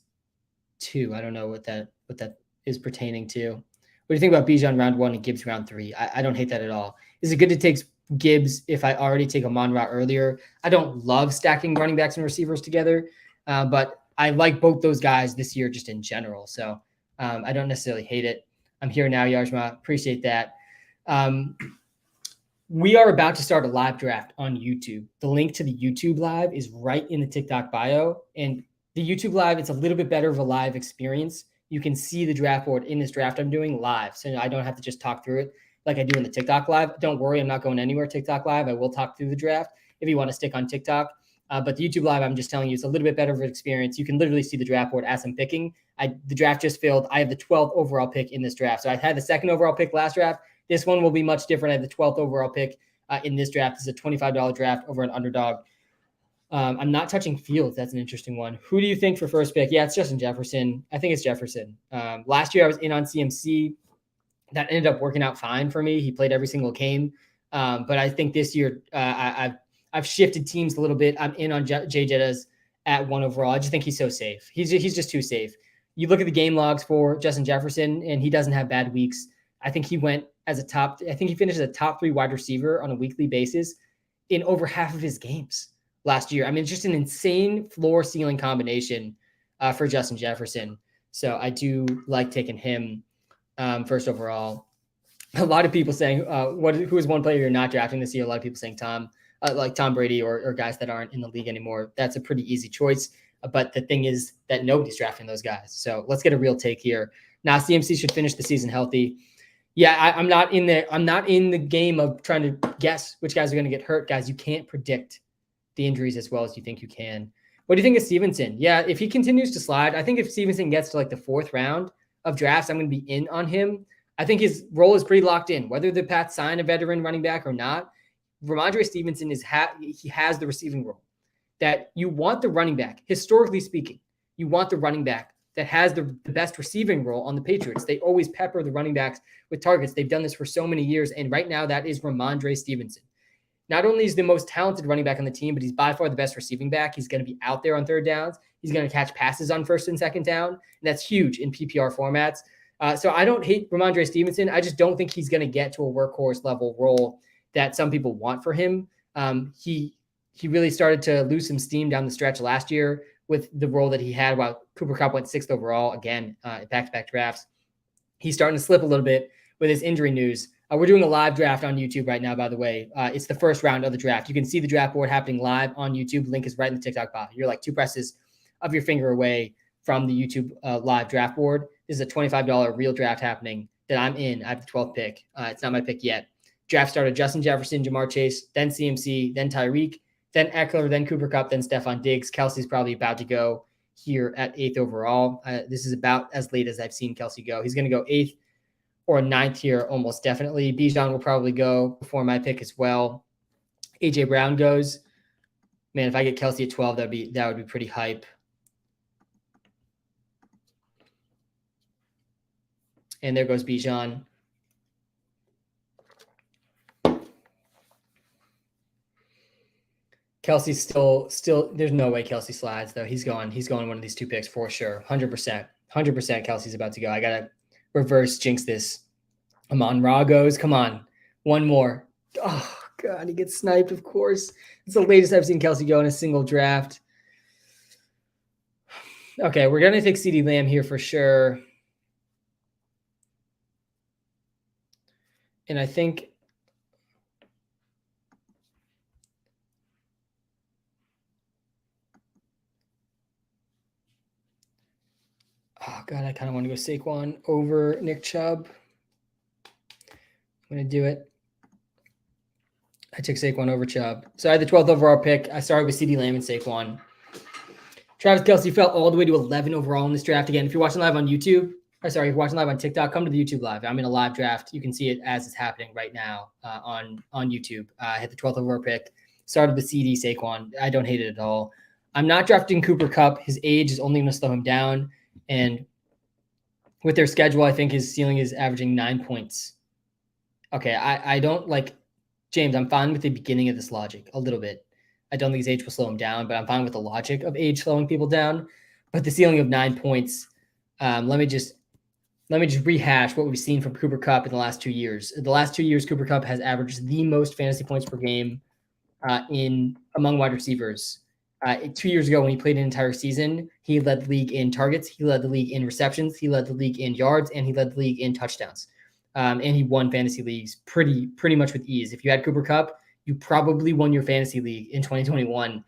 2. I don't know what that is pertaining to. What do you think about Bijan round 1 and Gibbs round 3? I don't hate that at all. Is it good to take Gibbs if I already take Amon-Ra earlier? I don't love stacking running backs and receivers together, but I like both those guys this year just in general. So I don't necessarily hate it. I'm here now, Yarjma. Appreciate that. We are about to start a live draft on YouTube. The link to the YouTube live is right in the TikTok bio. And the YouTube live, it's a little bit better of a live experience. You can see the draft board in this draft I'm doing live. So I don't have to just talk through it like I do in the TikTok live. Don't worry, I'm not going anywhere TikTok live. I will talk through the draft if you want to stick on TikTok. But the YouTube live, I'm just telling you, it's a little bit better of an experience. You can literally see the draft board as I'm picking. The draft just filled. I have the 12th overall pick in this draft. So I had the 2nd overall pick last draft. This one will be much different. I have the 12th overall pick in this draft. This is a $25 draft over an Underdog. I'm not touching Fields. That's an interesting one. Who do you think for first pick? Yeah, it's Justin Jefferson. I think it's Jefferson. Last year I was in on CMC. That ended up working out fine for me. He played every single game. But I think this year I've shifted teams a little bit. I'm in on Jay Jettas at 1 overall. I just think he's so safe. He's just too safe. You look at the game logs for Justin Jefferson, and he doesn't have bad weeks. I think he finished as a top 3 wide receiver on a weekly basis in over half of his games last year. I mean, just an insane floor ceiling combination for Justin Jefferson. So I do like taking him first overall. a lot of people saying, who is one player you're not drafting this year? A lot of people saying like Tom Brady or guys that aren't in the league anymore. That's a pretty easy choice. But the thing is that nobody's drafting those guys. So let's get a real take here. Now, CMC should finish the season healthy. Yeah, I'm not in there. I'm not in the game of trying to guess which guys are going to get hurt. Guys, you can't predict the injuries as well as you think you can. What do you think of Stevenson? Yeah, if he continues to slide, I think if Stevenson gets to like the 4th round of drafts, I'm going to be in on him. I think his role is pretty locked in. Whether the Pats sign a veteran running back or not, Ramondre Stevenson he has the receiving role that you want the running back, historically speaking. You want the running back that has the best receiving role on the Patriots. They always pepper the running backs with targets. They've done this for so many years, and right now that is Ramondre Stevenson. Not only is the most talented running back on the team, but he's by far the best receiving back. He's going to be out there on 3rd downs. He's going to catch passes on 1st and 2nd down, and that's huge in PPR formats. So I don't hate Ramondre Stevenson. I just don't think he's going to get to a workhorse level role that some people want for him. He really started to lose some steam down the stretch last year with the role that he had while Cooper Kupp went 6th overall, again, back-to-back drafts. He's starting to slip a little bit with his injury news. We're doing a live draft on YouTube right now, by the way. It's the 1st round of the draft. You can see the draft board happening live on YouTube. Link is right in the TikTok bio. You're like 2 presses of your finger away from the YouTube live draft board. This is a $25 real draft happening that I'm in. I have the 12th pick. It's not my pick yet. Draft started Justin Jefferson, Jamar Chase, then CMC, then Tyreek, then Eckler, then Cooper Kupp, then Stephon Diggs. Kelsey's probably about to go here at 8th overall. This is about as late as I've seen Kelsey go. He's going to go 8th or 9th here, almost definitely. Bijan will probably go before my pick as well. AJ Brown goes. Man, if I get Kelsey at 12, that would be pretty hype. And there goes Bijan. Kelsey's still. There's no way Kelsey slides though. He's going one of these 2 picks for sure. 100%. Kelsey's about to go. I gotta reverse jinx this. Amon-Ra goes. Come on, one more. Oh God, he gets sniped. Of course, it's the latest I've seen Kelsey go in a single draft. Okay, we're gonna take CeeDee Lamb here for sure, and I think. Oh, God, I kind of want to go Saquon over Nick Chubb. I'm going to do it. I took Saquon over Chubb. So I had the 12th overall pick. I started with CeeDee Lamb and Saquon. Travis Kelce fell all the way to 11 overall in this draft. Again, if you're watching live on YouTube, if you're watching live on TikTok, come to the YouTube live. I'm in a live draft. You can see it as it's happening right now on YouTube. I hit the 12th overall pick. Started with CD Saquon. I don't hate it at all. I'm not drafting Cooper Kupp. His age is only going to slow him down. And with their schedule, I think his ceiling is averaging 9 points. Okay, I don't like James. I'm fine with the beginning of this logic a little bit. I don't think his age will slow him down, but I'm fine with the logic of age slowing people down. But the ceiling of 9 points. Let me just rehash what we've seen from Cooper Kupp in the last 2 years. The last 2 years, Cooper Kupp has averaged the most fantasy points per game among wide receivers. 2 years ago, when he played an entire season, he led the league in targets, he led the league in receptions, he led the league in yards, and he led the league in touchdowns. And he won fantasy leagues pretty much with ease. If you had Cooper Kupp, you probably won your fantasy league in 2021.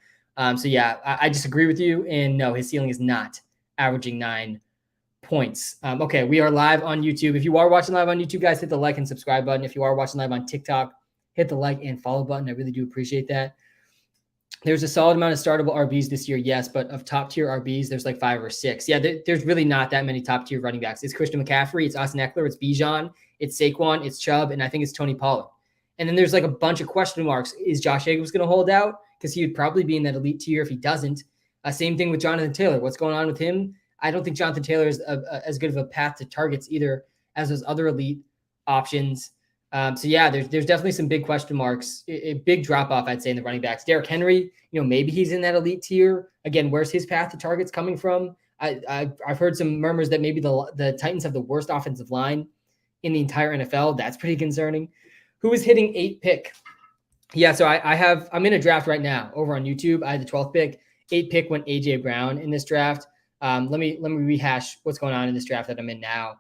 So yeah, I disagree with you. And no, his ceiling is not averaging 9 points. Okay, we are live on YouTube. If you are watching live on YouTube, guys, hit the like and subscribe button. If you are watching live on TikTok, hit the like and follow button. I really do appreciate that. There's a solid amount of startable RBs this year, yes, but of top-tier RBs, there's like 5 or 6. Yeah, there's really not that many top-tier running backs. It's Christian McCaffrey, it's Austin Eckler, it's Bijan, it's Saquon, it's Chubb, and I think it's Tony Pollard. And then there's like a bunch of question marks. Is Josh Jacobs going to hold out? Because he would probably be in that elite tier if he doesn't. Same thing with Jonathan Taylor. What's going on with him? I don't think Jonathan Taylor is as good of a path to targets either as those other elite options. So yeah, there's definitely some big question marks, a big drop off, I'd say, in the running backs. Derrick Henry, maybe he's in that elite tier. Again, where's his path to targets coming from? I've heard some murmurs that maybe the Titans have the worst offensive line in the entire NFL. That's pretty concerning. Who is hitting 8th pick? Yeah, so I'm in a draft right now over on YouTube. I had the 12th pick. 8th pick went AJ Brown in this draft. Let me rehash what's going on in this draft that I'm in now.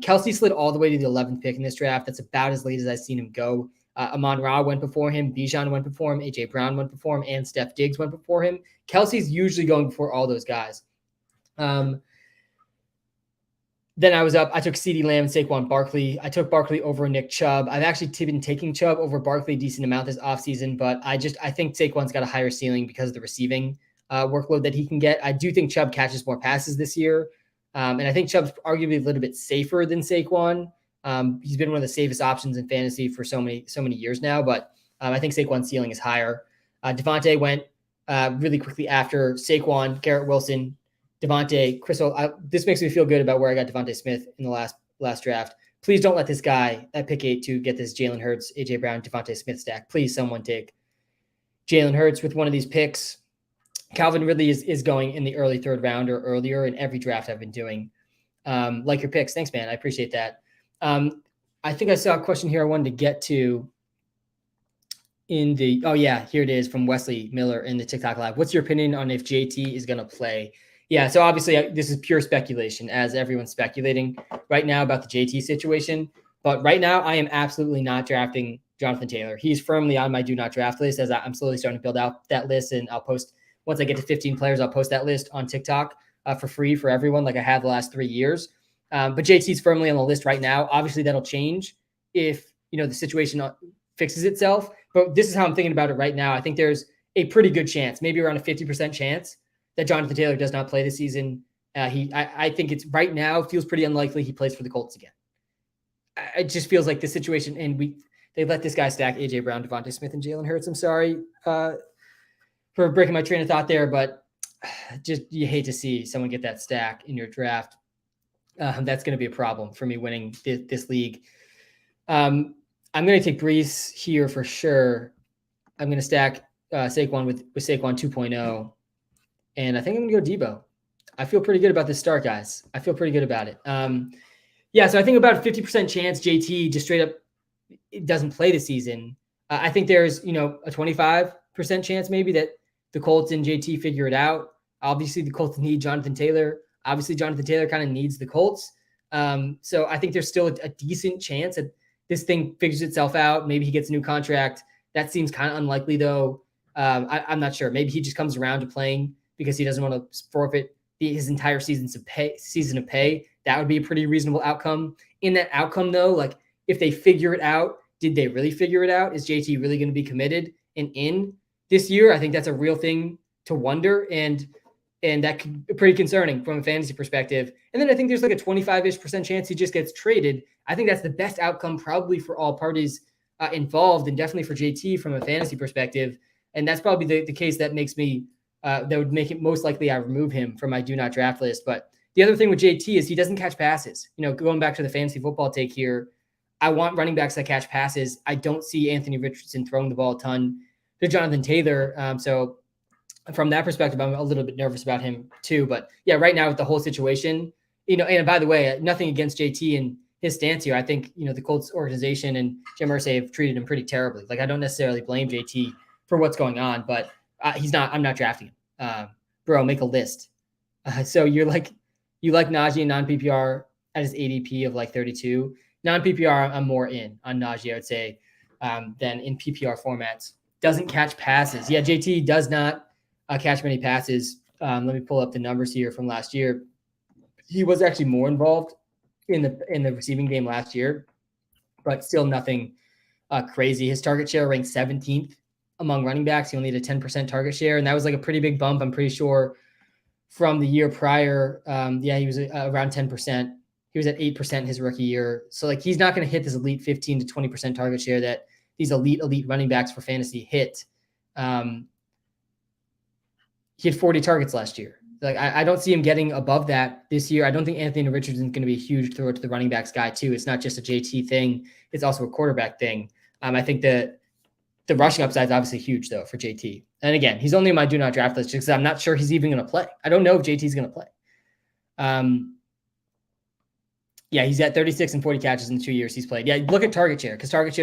Kelsey slid all the way to the 11th pick in this draft. That's about as late as I've seen him go. Amon-Ra went before him. Bijan went before him. A.J. Brown went before him. And Steph Diggs went before him. Kelsey's usually going before all those guys. Then I was up. I took CeeDee Lamb and Saquon Barkley. I took Barkley over Nick Chubb. I've actually been taking Chubb over Barkley a decent amount this offseason, but I think Saquon's got a higher ceiling because of the receiving workload that he can get. I do think Chubb catches more passes this year. And I think Chubb's arguably a little bit safer than Saquon. He's been one of the safest options in fantasy for so many years now, but I think Saquon's ceiling is higher. Devontae went really quickly after Saquon, Garrett Wilson, Devontae, this makes me feel good about where I got Devontae Smith in the last draft. Please don't let this guy at pick 8 to get this Jalen Hurts, A.J. Brown, Devontae Smith stack. Please, someone take Jalen Hurts with one of these picks. Calvin Ridley is going in the early third round or earlier in every draft I've been doing. Like your picks. Thanks, man. I appreciate that. I think I saw a question here I wanted to get to here it is from Wesley Miller in the TikTok live. What's your opinion on if JT is going to play? Yeah, so obviously this is pure speculation, as everyone's speculating right now about the JT situation. But right now, I am absolutely not drafting Jonathan Taylor. He's firmly on my do not draft list, as I'm slowly starting to build out that list. And I'll post, once I get to 15 players, I'll post that list on TikTok for free for everyone, like I have the last 3 years. But JT's firmly on the list right now. Obviously, that'll change if the situation fixes itself. But this is how I'm thinking about it right now. I think there's a pretty good chance, maybe around a 50% chance, that Jonathan Taylor does not play this season. I think it's right now feels pretty unlikely he plays for the Colts again. It just feels like the situation, and they let this guy stack A.J. Brown, Devontae Smith, and Jalen Hurts. I'm sorry for breaking my train of thought there, but just you hate to see someone get that stack in your draft. That's going to be a problem for me winning this league. I'm going to take Brees here for sure. I'm going to stack Saquon with Saquon 2.0. And I think I'm going to go Debo. I feel pretty good about this start, guys. I feel pretty good about it. So I think about a 50% chance JT just straight up doesn't play this season. I think there's, a 25% chance maybe that the Colts and JT figure it out. Obviously, the Colts need Jonathan Taylor. Obviously, Jonathan Taylor kind of needs the Colts. So I think there's still a decent chance that this thing figures itself out. Maybe he gets a new contract. That seems kind of unlikely, though. I'm not sure. Maybe he just comes around to playing because he doesn't want to forfeit his entire season of pay. That would be a pretty reasonable outcome. In that outcome, though, like if they figure it out, did they really figure it out? Is JT really going to be committed and in this year? I think that's a real thing to wonder, and that could be pretty concerning from a fantasy perspective. And then I think there's like a 25-ish% chance he just gets traded. I think that's the best outcome probably for all parties involved, and definitely for JT from a fantasy perspective. And that's probably the case that makes me that would make it most likely I remove him from my do not draft list. But the other thing with JT is he doesn't catch passes. Going back to the fantasy football take here, I want running backs that catch passes. I don't see Anthony Richardson throwing the ball a ton to Jonathan Taylor. So from that perspective, I'm a little bit nervous about him too. But yeah, right now with the whole situation, and by the way, nothing against JT and his stance here. I think, the Colts organization and Jim Irsay have treated him pretty terribly. Like, I don't necessarily blame JT for what's going on, but I'm not drafting him. Bro, make a list. So you like Najee in non-PPR at his ADP of like 32. Non-PPR, I'm more in on Najee, I would say, than in PPR formats. Doesn't catch passes. Yeah, JT does not catch many passes. Let me pull up the numbers here from last year. He was actually more involved in the receiving game last year, but still nothing crazy. His target share ranked 17th among running backs. He only had a 10% target share, and that was like a pretty big bump, I'm pretty sure, from the year prior. He was around 10%. He was at 8% his rookie year. So like he's not going to hit this elite 15 to 20% target share that these elite running backs for fantasy hit. He had 40 targets last year. Like I don't see him getting above that this year. I don't think Anthony Richardson is going to be a huge throw to the running backs guy too. It's not just a JT thing. It's also a quarterback thing. I think that the rushing upside is obviously huge though for JT. And again, he's only in my do not draft list because I'm not sure he's even going to play. I don't know if JT is going to play. He's at 36 and 40 catches in 2 years he's played. Yeah, look at target share, because target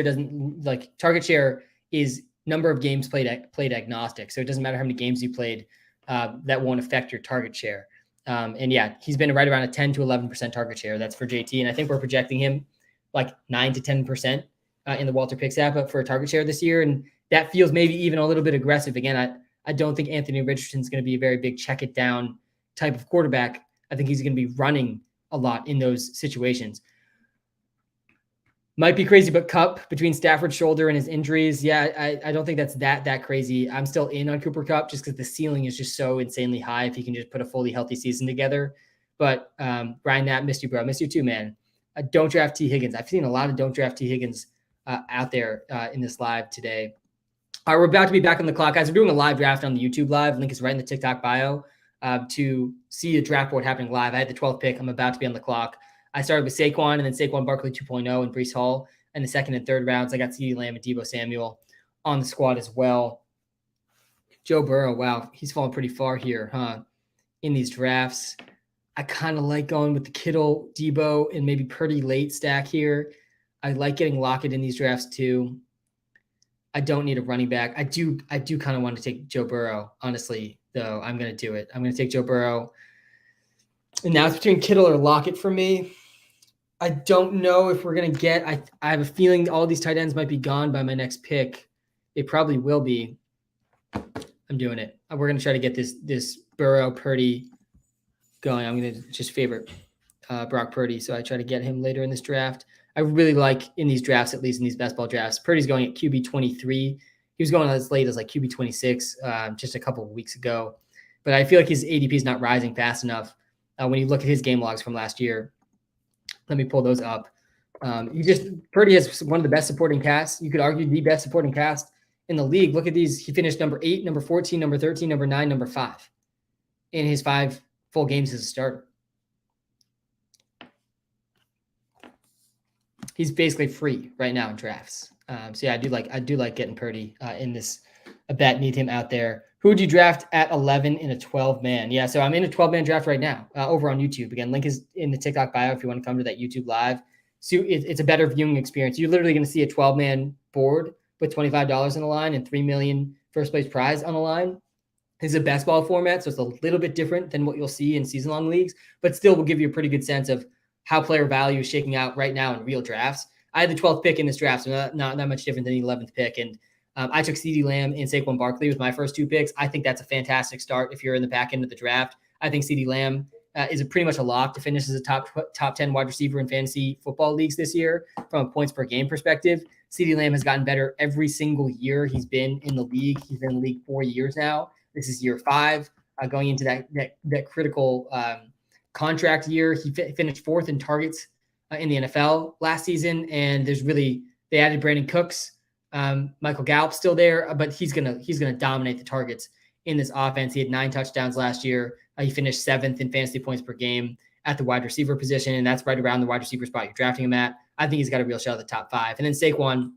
share is number of games played agnostic. So it doesn't matter how many games you played. That won't affect your target share. And yeah, he's been right around a 10 to 11% target share. That's for JT. And I think we're projecting him like 9 to 10% in the WalterPicks app for a target share this year. And that feels maybe even a little bit aggressive. Again, I don't think Anthony Richardson's going to be a very big check it down type of quarterback. I think he's going to be running a lot in those situations. Might be crazy, but Kupp, between Stafford's shoulder and his injuries, yeah, I don't think that's that crazy. I'm still in on Cooper Kupp just because the ceiling is just so insanely high if he can just put a fully healthy season together. But Brian Knapp, missed you, bro. Missed you too, man. Don't draft T. Higgins. I've seen a lot of don't draft T. Higgins out there in this live today. All right, we're about to be back on the clock, guys. We're doing a live draft on the YouTube live. Link is right in the TikTok bio to see the draft board happening live. I had the 12th pick. I'm about to be on the clock. I started with Saquon and then Saquon Barkley 2.0 and Breece Hall in the second and third rounds. I got CeeDee Lamb and Deebo Samuel on the squad as well. Joe Burrow, wow, he's fallen pretty far here, huh? In these drafts. I kind of like going with the Kittle, Deebo, and maybe Purdy late stack here. I like getting Lockett in these drafts too. I don't need a running back. I do kind of want to take Joe Burrow, honestly, though. I'm going to do it. I'm going to take Joe Burrow. And now it's between Kittle or Lockett for me. I don't know if we're going to get – I have a feeling all these tight ends might be gone by my next pick. They probably will be. I'm doing it. We're going to try to get this Burrow Purdy going. I'm going to just favorite Brock Purdy, so I try to get him later in this draft. I really like in these drafts, at least in these best ball drafts, Purdy's going at QB 23. He was going as late as like QB 26 just a couple of weeks ago. But I feel like his ADP is not rising fast enough when you look at his game logs from last year. Let me pull those up. Purdy has one of the best supporting casts. You could argue the best supporting cast in the league. Look at these. He finished number 8, number 14, number 13, number 9, number 5 in his 5 full games as a starter. He's basically free right now in drafts. So yeah, I do like getting Purdy in this bet. Need him out there. Who would you draft at 11 in a 12-man? Yeah, so I'm in a 12-man draft right now over on YouTube. Again, link is in the TikTok bio if you want to come to that YouTube live. So it's a better viewing experience. You're literally going to see a 12-man board with $25 on the line and $3 million first place prize on the line. This is a best ball format, so it's a little bit different than what you'll see in season-long leagues, but still will give you a pretty good sense of how player value is shaking out right now in real drafts. I had the 12th pick in this draft, so not much different than the 11th pick. And I took CeeDee Lamb and Saquon Barkley with my first 2 picks. I think that's a fantastic start if you're in the back end of the draft. I think CeeDee Lamb is pretty much a lock to finish as a top 10 wide receiver in fantasy football leagues this year from a points per game perspective. CeeDee Lamb has gotten better every single year he's been in the league. He's been in the league 4 years now. This is year 5, going into that critical contract year. He finished 4th in targets in the NFL last season, and they added Brandon Cooks. Michael Gallup's still there, but he's gonna dominate the targets in this offense. He had 9 touchdowns last year. He finished 7th in fantasy points per game at the wide receiver position, and that's right around the wide receiver spot you're drafting him at. I think he's got a real shot at the top 5. And then Saquon,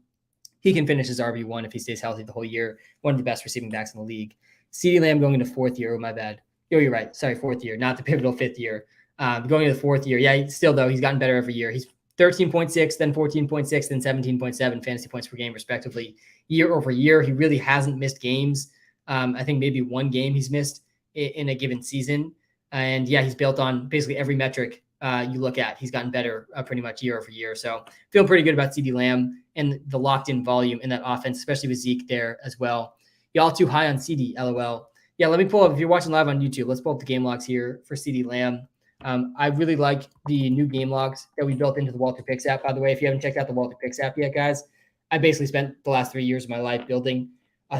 he can finish as RB1 if he stays healthy the whole year. One of the best receiving backs in the league. CeeDee Lamb going into 4th year. Oh, my bad. Oh, you're right. Sorry, 4th year, not the pivotal 5th year. Going into the 4th year. Yeah, still, though, he's gotten better every year. He's 13.6, then 14.6, then 17.7 fantasy points per game, respectively, year over year. He really hasn't missed games. I think maybe 1 game he's missed in a given season. And, yeah, he's built on basically every metric you look at. He's gotten better pretty much year over year. So feel pretty good about CeeDee Lamb and the locked-in volume in that offense, especially with Zeke there as well. Y'all too high on CD, LOL. Yeah, let me pull up. If you're watching live on YouTube, let's pull up the game logs here for CeeDee Lamb. I really like the new game logs that we built into the WalterPicks app. By the way, if you haven't checked out the WalterPicks app yet, guys, I basically spent the last 3 years of my life building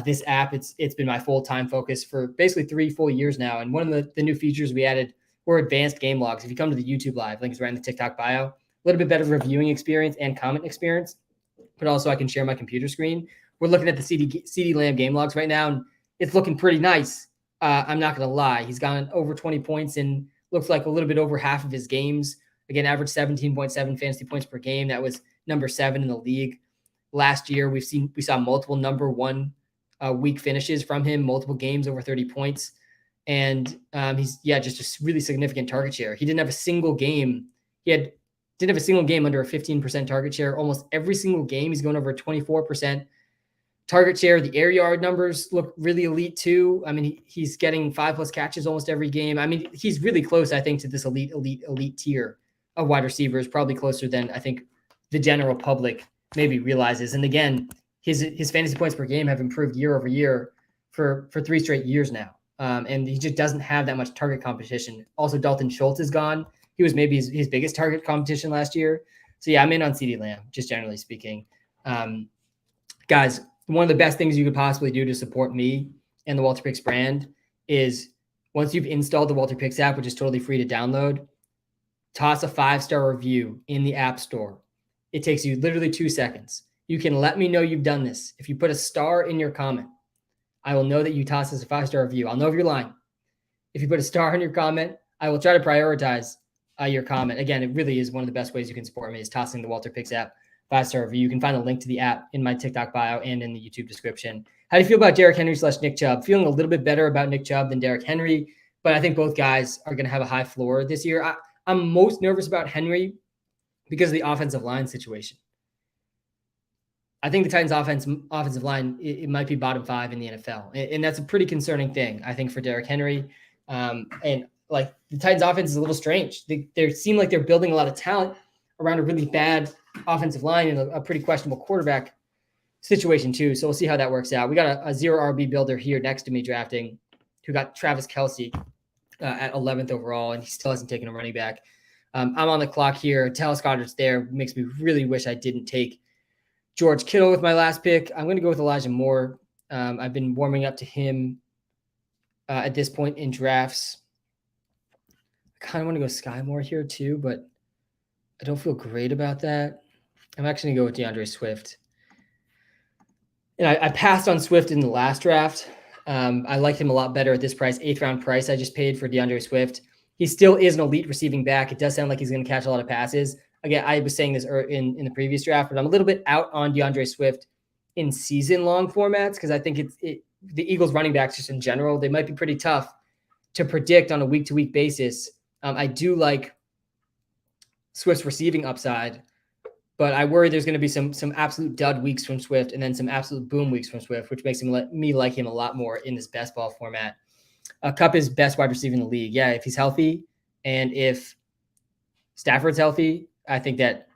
this app. It's been my full-time focus for basically 3 full years now. And one of the new features we added were advanced game logs. If you come to the YouTube live, link is right in the TikTok bio. A little bit better reviewing experience and comment experience, but also I can share my computer screen. We're looking at the CeeDee Lamb game logs right now, and it's looking pretty nice. I'm not going to lie. He's gotten over 20 points in looks like a little bit over half of his games. Again, average 17.7 fantasy points per game. That was number 7 in the league. Last year, we saw multiple number 1 week finishes from him, multiple games over 30 points. And he's just a really significant target share. He didn't have a single game. Didn't have a single game under a 15% target share. Almost every single game, he's going over a 24% Target share, the air yard numbers look really elite too. I mean, he's getting 5+ catches almost every game. I mean, he's really close, I think, to this elite tier of wide receivers, probably closer than I think the general public maybe realizes. And again, his fantasy points per game have improved year over year for 3 straight years now. And he just doesn't have that much target competition. Also, Dalton Schultz is gone. He was maybe his biggest target competition last year. So yeah, I'm in on CeeDee Lamb, just generally speaking. Guys, one of the best things you could possibly do to support me and the WalterPicks brand is once you've installed the WalterPicks app, which is totally free to download, toss a 5-star review in the App Store. It takes you literally 2 seconds. You can let me know you've done this. If you put a star in your comment, I will know that you tossed us a 5-star review. I'll know if you're lying. If you put a star in your comment, I will try to prioritize your comment. Again, it really is one of the best ways you can support me is tossing the WalterPicks app 5-star review. You can find a link to the app in my TikTok bio and in the YouTube description. How do you feel about Derrick Henry / Nick Chubb? Feeling a little bit better about Nick Chubb than Derrick Henry, but I think both guys are going to have a high floor this year. I'm most nervous about Henry because of the offensive line situation. I think the Titans offensive line, it might be bottom 5 in the NFL. And that's a pretty concerning thing, I think, for Derrick Henry. And like the Titans offense is a little strange. They seem like they're building a lot of talent around a really bad offensive line and a pretty questionable quarterback situation too. So we'll see how that works out. We got a 0 RB builder here next to me drafting who got Travis Kelce at 11th overall, and he still hasn't taken a running back. I'm on the clock here. Dallas Goedert's there. Makes me really wish I didn't take George Kittle with my last pick. I'm going to go with Elijah Moore. I've been warming up to him at this point in drafts. I kind of want to go Sky Moore here too, but I don't feel great about that. I'm actually going to go with DeAndre Swift. And I passed on Swift in the last draft. I liked him a lot better at this price, 8th round price I just paid for DeAndre Swift. He still is an elite receiving back. It does sound like he's going to catch a lot of passes. Again, I was saying this in the previous draft, but I'm a little bit out on DeAndre Swift in season-long formats because I think the Eagles running backs just in general, they might be pretty tough to predict on a week-to-week basis. I do like Swift's receiving upside, but I worry there's going to be some absolute dud weeks from Swift and then some absolute boom weeks from Swift, which makes me like him a lot more in this best ball format. Kupp is best wide receiver in the league. Yeah, if he's healthy and if Stafford's healthy, I think that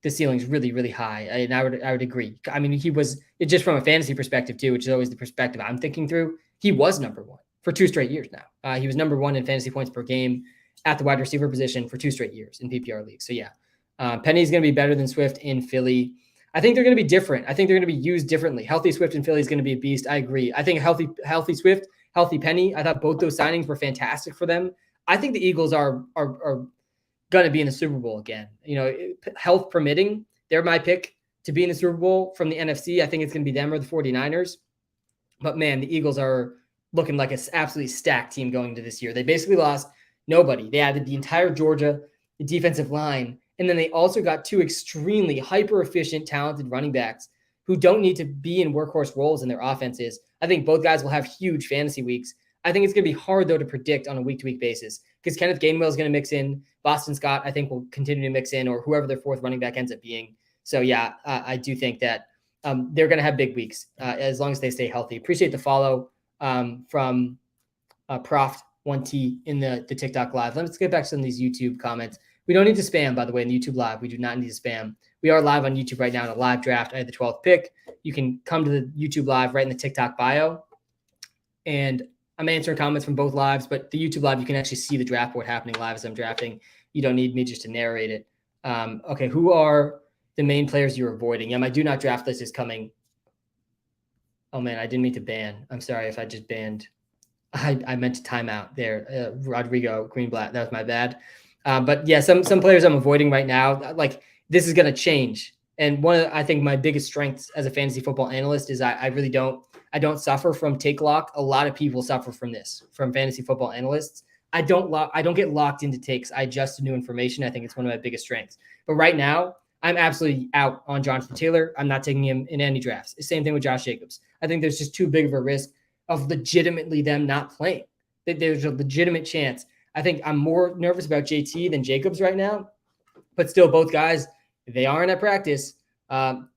the ceiling's really, really high. And I would agree. I mean, he was just from a fantasy perspective too, which is always the perspective I'm thinking through. He was number 1 for 2 straight years now. He was number 1 in fantasy points per game at the wide receiver position for 2 straight years in PPR leagues. So yeah, Penny's going to be better than Swift in Philly. I think they're going to be different. I think they're going to be used differently. Healthy Swift in Philly is going to be a beast. I agree. I think healthy Swift, healthy Penny. I thought both those signings were fantastic for them. I think the Eagles are going to be in the Super Bowl again. You know, health permitting, they're my pick to be in the Super Bowl from the NFC. I think it's going to be them or the 49ers. But man, the Eagles are looking like an absolutely stacked team going into this year. They basically lost nobody. They added the entire Georgia defensive line, and then they also got 2 extremely hyper-efficient, talented running backs who don't need to be in workhorse roles in their offenses. I think both guys will have huge fantasy weeks. I think it's going to be hard, though, to predict on a week-to-week basis because Kenneth Gainwell is going to mix in. Boston Scott, I think, will continue to mix in, or whoever their 4th running back ends up being. So, yeah, I do think that they're going to have big weeks as long as they stay healthy. Appreciate the follow from Prof1T in the TikTok live. Let's get back to some of these YouTube comments. We don't need to spam, by the way, in the YouTube live. We do not need to spam. We are live on YouTube right now in a live draft. I had the 12th pick. You can come to the YouTube live right in the TikTok bio. And I'm answering comments from both lives, but the YouTube live, you can actually see the draft board happening live as I'm drafting. You don't need me just to narrate it. Okay, who are the main players you're avoiding? Yeah, my do not draft list is coming. Oh, man, I didn't mean to ban. I'm sorry if I just banned. I meant to time out there. Rodrigo Greenblatt, that was my bad. But yeah, some players I'm avoiding right now. Like this is going to change. And one of I think my biggest strengths as a fantasy football analyst is I really don't suffer from take lock. A lot of people suffer from this from fantasy football analysts. I don't get locked into takes. I adjust to new information. I think it's one of my biggest strengths. But right now, I'm absolutely out on Jonathan Taylor. I'm not taking him in any drafts. Same thing with Josh Jacobs. I think there's just too big of a risk of legitimately them not playing. There's a legitimate chance. I think I'm more nervous about JT than Jacobs right now. But still, both guys, they aren't at practice.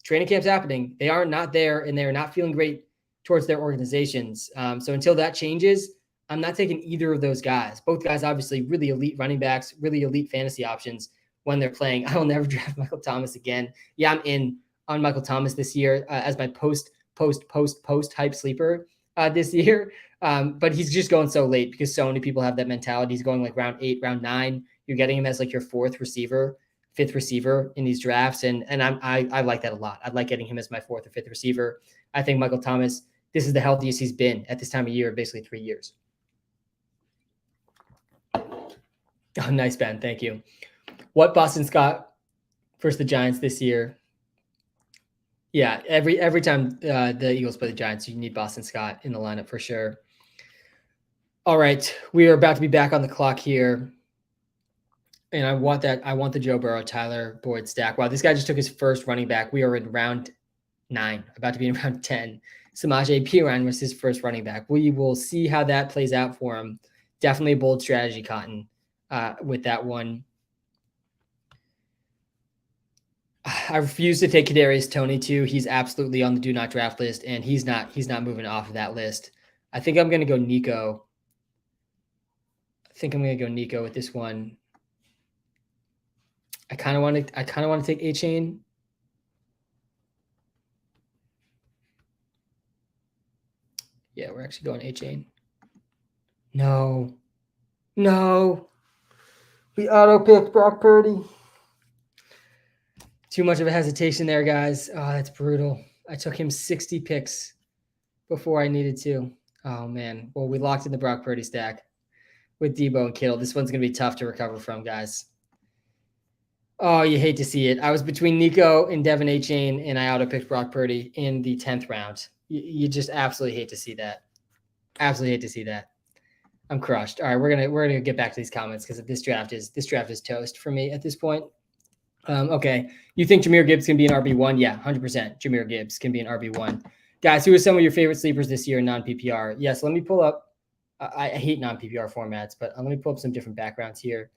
Training camp's happening. They are not there, and they're not feeling great towards their organizations. So until that changes, I'm not taking either of those guys. Both guys, obviously, really elite running backs, really elite fantasy options when they're playing. I will never draft Michael Thomas again. Yeah, I'm in on Michael Thomas this year as my post hype sleeper this year. But he's just going so late because so many people have that mentality. He's going like round 8, round 9. You're getting him as like your 4th receiver, 5th receiver in these drafts. And I like that a lot. I like getting him as my 4th or 5th receiver. I think Michael Thomas, this is the healthiest he's been at this time of year, basically 3 years. Oh, nice, Ben. Thank you. What Boston Scott versus the Giants this year? Yeah, every time the Eagles play the Giants, you need Boston Scott in the lineup for sure. All right, we are about to be back on the clock here. And I want the Joe Burrow, Tyler Boyd stack. Wow, this guy just took his first running back. We are in round 9, about to be in round 10. Samaje Perine was his first running back. We will see how that plays out for him. Definitely a bold strategy, Cotton, with that one. I refuse to take Kadarius Toney too. He's absolutely on the do not draft list, and he's not moving off of that list. I think I'm going to go Nico. With this one. I kind of want to take A-Chain. Yeah, we're actually going A-Chain. No. We auto-picked Brock Purdy. Too much of a hesitation there, guys. Oh, that's brutal. I took him 60 picks before I needed to. Oh, man. Well, we locked in the Brock Purdy stack with Debo and Kittle. This one's going to be tough to recover from, guys. Oh, you hate to see it. I was between Nico and Devin A-Chain, and I auto-picked Brock Purdy in the 10th round. You just absolutely hate to see that. Absolutely hate to see that. I'm crushed. All right, we're gonna get back to these comments because this draft is toast for me at this point. Okay, you think Jahmyr Gibbs can be an RB1? Yeah, 100%. Jahmyr Gibbs can be an RB1. Guys, who are some of your favorite sleepers this year in non-PPR? Yes, let me pull up. I hate non-PPR formats, but let me pull up some different backgrounds here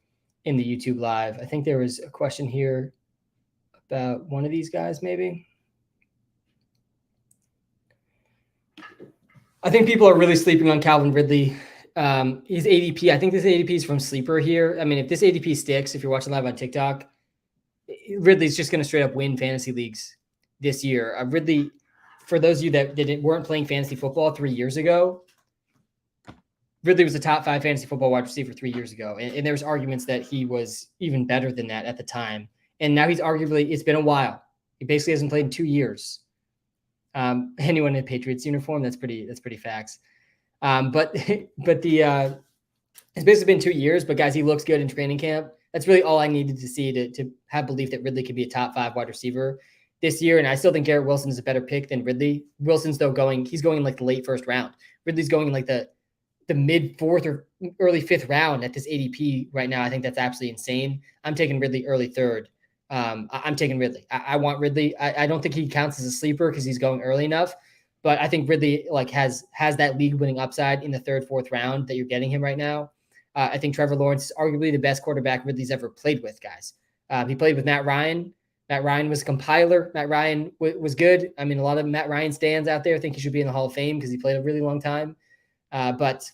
in the YouTube live. I think there was a question here about one of these guys, maybe. I think people are really sleeping on Calvin Ridley. His ADP, I think this ADP is from Sleeper here. I mean, if this ADP sticks, if you're watching live on TikTok, Ridley's just going to straight up win fantasy leagues this year. Ridley, for those of you that weren't playing fantasy football 3 years ago, Ridley was a top 5 fantasy football wide receiver 3 years ago. And there was arguments that he was even better than that at the time. And now he's arguably, it's been a while. He basically hasn't played in 2 years. Anyone in a Patriots uniform, that's pretty facts. But it's basically been 2 years, but guys, he looks good in training camp. That's really all I needed to see to have belief that Ridley could be a top 5 wide receiver this year. And I still think Garrett Wilson is a better pick than Ridley. Wilson's though he's going in like the late 1st round. Ridley's going in like the mid 4th or early 5th round at this ADP right now. I think that's absolutely insane. I'm taking Ridley early 3rd. I'm taking Ridley. I want Ridley. I don't think he counts as a sleeper because he's going early enough, but I think Ridley has that league winning upside in the 3rd, 4th round that you're getting him right now. I think Trevor Lawrence is arguably the best quarterback Ridley's ever played with, guys. He played with Matt Ryan. Matt Ryan was a compiler. Matt Ryan was good. I mean, a lot of Matt Ryan stands out there think he should be in the Hall of Fame because he played a really long time. But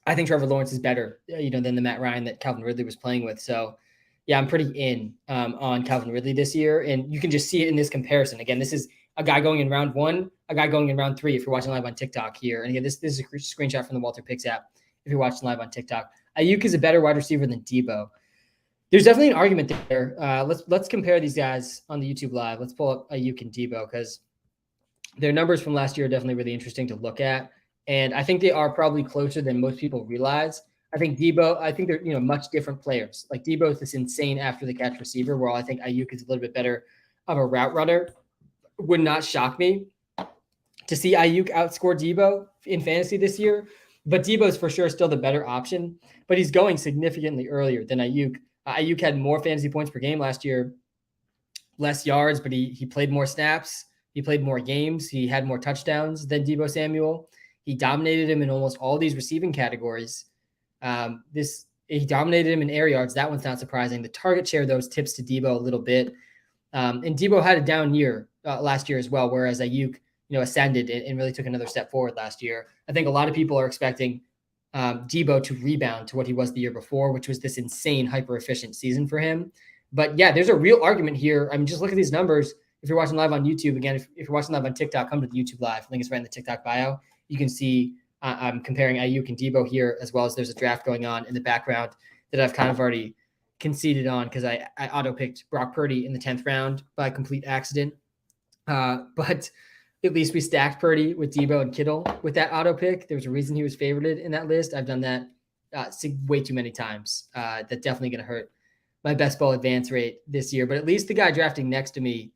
I think Trevor Lawrence is better, than the Matt Ryan that Calvin Ridley was playing with. So, yeah, I'm pretty in on Calvin Ridley this year, and you can just see it in this comparison. Again, this is a guy going in round 1, a guy going in round 3. If you're watching live on TikTok here, and again, this is a screenshot from the WalterPicks app. If you're watching live on TikTok, Ayuk is a better wide receiver than Debo. There's definitely an argument there. Let's compare these guys on the YouTube live. Let's pull up Ayuk and Debo because their numbers from last year are definitely really interesting to look at. And I think they are probably closer than most people realize. I think they're, much different players. Like Debo is this insane after the catch receiver, while I think Ayuk is a little bit better of a route runner. Would not shock me to see Ayuk outscore Debo in fantasy this year, but Debo is for sure still the better option, but he's going significantly earlier than Ayuk. Ayuk had more fantasy points per game last year, less yards, but he played more snaps. He played more games. He had more touchdowns than Debo Samuel. He dominated him in almost all these receiving categories. He dominated him in air yards. That one's not surprising. The target share, though, tips to Debo a little bit. And Debo had a down year last year as well, whereas Ayuk, ascended and really took another step forward last year. I think a lot of people are expecting Debo to rebound to what he was the year before, which was this insane, hyper efficient season for him. But yeah, there's a real argument here. I mean, just look at these numbers. If you're watching live on YouTube, again, if you're watching live on TikTok, come to the YouTube live. Link is right in the TikTok bio. You can see I'm comparing Ayuk and Debo here, as well as there's a draft going on in the background that I've kind of already conceded on because I auto-picked Brock Purdy in the 10th round by complete accident. But at least we stacked Purdy with Debo and Kittle with that auto pick. There was a reason he was favorited in that list. I've done that way too many times. That's definitely going to hurt my best ball advance rate this year. But at least the guy drafting next to me,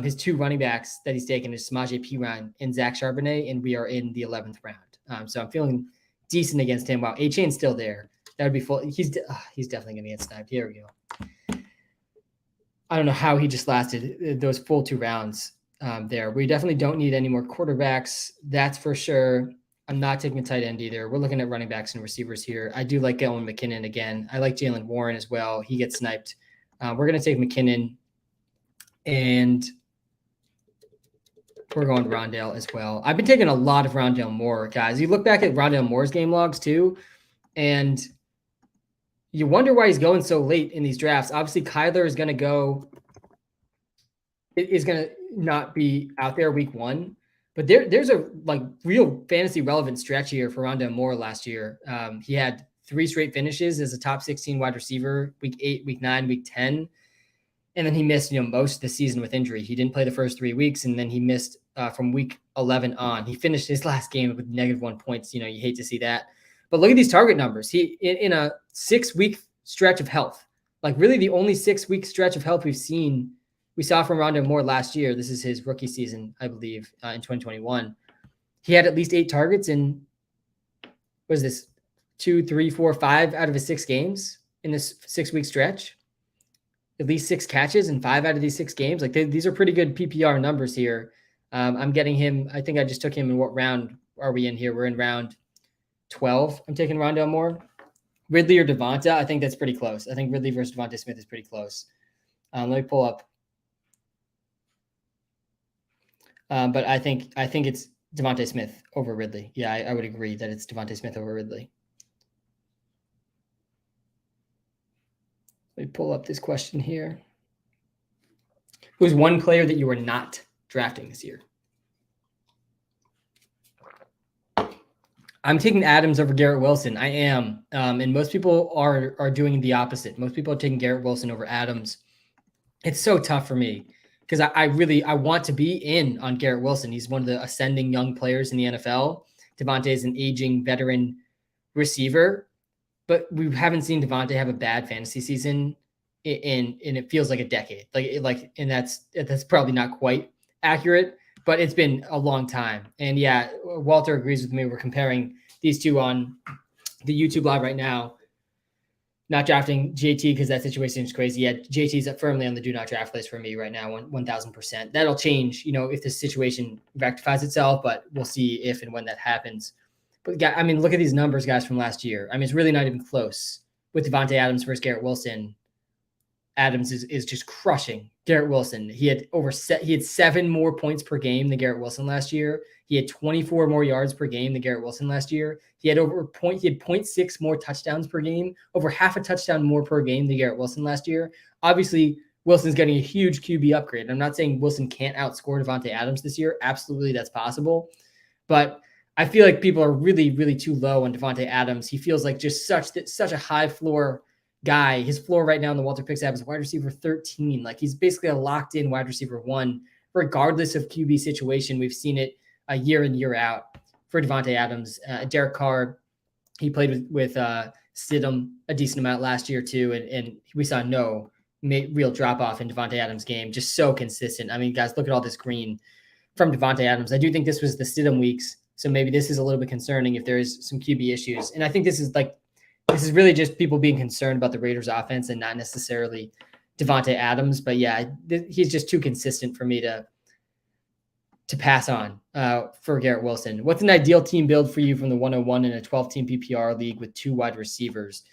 his two running backs that he's taken is Samaje Perine and Zach Charbonnet, and we are in the 11th round. So I'm feeling decent against him. Wow, A-Chain's still there. That would be full. He's definitely going to get sniped. Here we go. I don't know how he just lasted those full 2 rounds there. We definitely don't need any more quarterbacks. That's for sure. I'm not taking a tight end either. We're looking at running backs and receivers here. I do like Galen McKinnon again. I like Jalen Warren as well. He gets sniped. We're going to take McKinnon, and we're going Rondale as well. I've been taking a lot of Rondale Moore, guys. You look back at Rondale Moore's game logs too, and you wonder why he's going so late in these drafts. Obviously, Kyler is going to not be out there week 1, but there's a real fantasy relevant stretch here for Rondale Moore last year. He had 3 straight finishes as a top 16 wide receiver, week 8, week 9, week 10. And then he missed, most of the season with injury. He didn't play the first 3 weeks, and then he missed from week 11 on. He finished his last game with -1 points. You hate to see that. But look at these target numbers. He in a 6-week stretch of health, really the only 6-week stretch of health we saw from Rondale Moore last year. This is his rookie season, I believe, in 2021. He had at least 8 targets in, what is this, 2, 3, 4, 5 out of his 6 games in this 6-week stretch. At least 6 catches in 5 out of these 6 games. These are pretty good PPR numbers here. I'm getting him. I think I just took him in what round are we in here? We're in round 12. I'm taking Rondale Moore. Ridley or Devonta, I think that's pretty close. I think Ridley versus Devonta Smith is pretty close. Let me pull up. But I think it's Devonta Smith over Ridley. Yeah, I would agree that it's Devonta Smith over Ridley. Let me pull up this question here. Who's one player that you are not drafting this year? I'm taking Adams over Garrett Wilson. I am. And most people are doing the opposite. Most people are taking Garrett Wilson over Adams. It's so tough for me because I want to be in on Garrett Wilson. He's one of the ascending young players in the NFL. Devontae is an aging veteran receiver, but we haven't seen Devontae have a bad fantasy season in it feels like a decade. And that's probably not quite accurate, but it's been a long time. And yeah, Walter agrees with me. We're comparing these two on the YouTube live right now. Not drafting JT because that situation is crazy. Yeah, JT's firmly on the do not draft list for me right now, 1,000%. That'll change, if the situation rectifies itself, but we'll see if and when that happens. But I mean, look at these numbers, guys, from last year. I mean, it's really not even close with Devontae Adams versus Garrett Wilson. Adams is just crushing Garrett Wilson. He had 7 more points per game than Garrett Wilson last year. He had 24 more yards per game than Garrett Wilson last year. He had 0.6 more touchdowns per game, over half a touchdown more per game than Garrett Wilson last year. Obviously, Wilson's getting a huge QB upgrade. I'm not saying Wilson can't outscore Devontae Adams this year. Absolutely, that's possible. But I feel like people are really, really too low on Devontae Adams. He feels like just such a high floor guy. His floor right now in the WalterPicks app is wide receiver 13. He's basically a locked-in wide receiver 1, regardless of QB situation. We've seen it year in, year out for Devontae Adams. Derek Carr, he played with Stidham a decent amount last year too, and we saw no real drop-off in Devontae Adams' game. Just so consistent. I mean, guys, look at all this green from Devontae Adams. I do think this was the Stidham weeks, so maybe this is a little bit concerning if there is some QB issues. And I think this is really just people being concerned about the Raiders offense and not necessarily Devontae Adams. But yeah, he's just too consistent for me to pass on for Garrett Wilson. What's an ideal team build for you from the 101 in a 12-team PPR league with 2 wide receivers?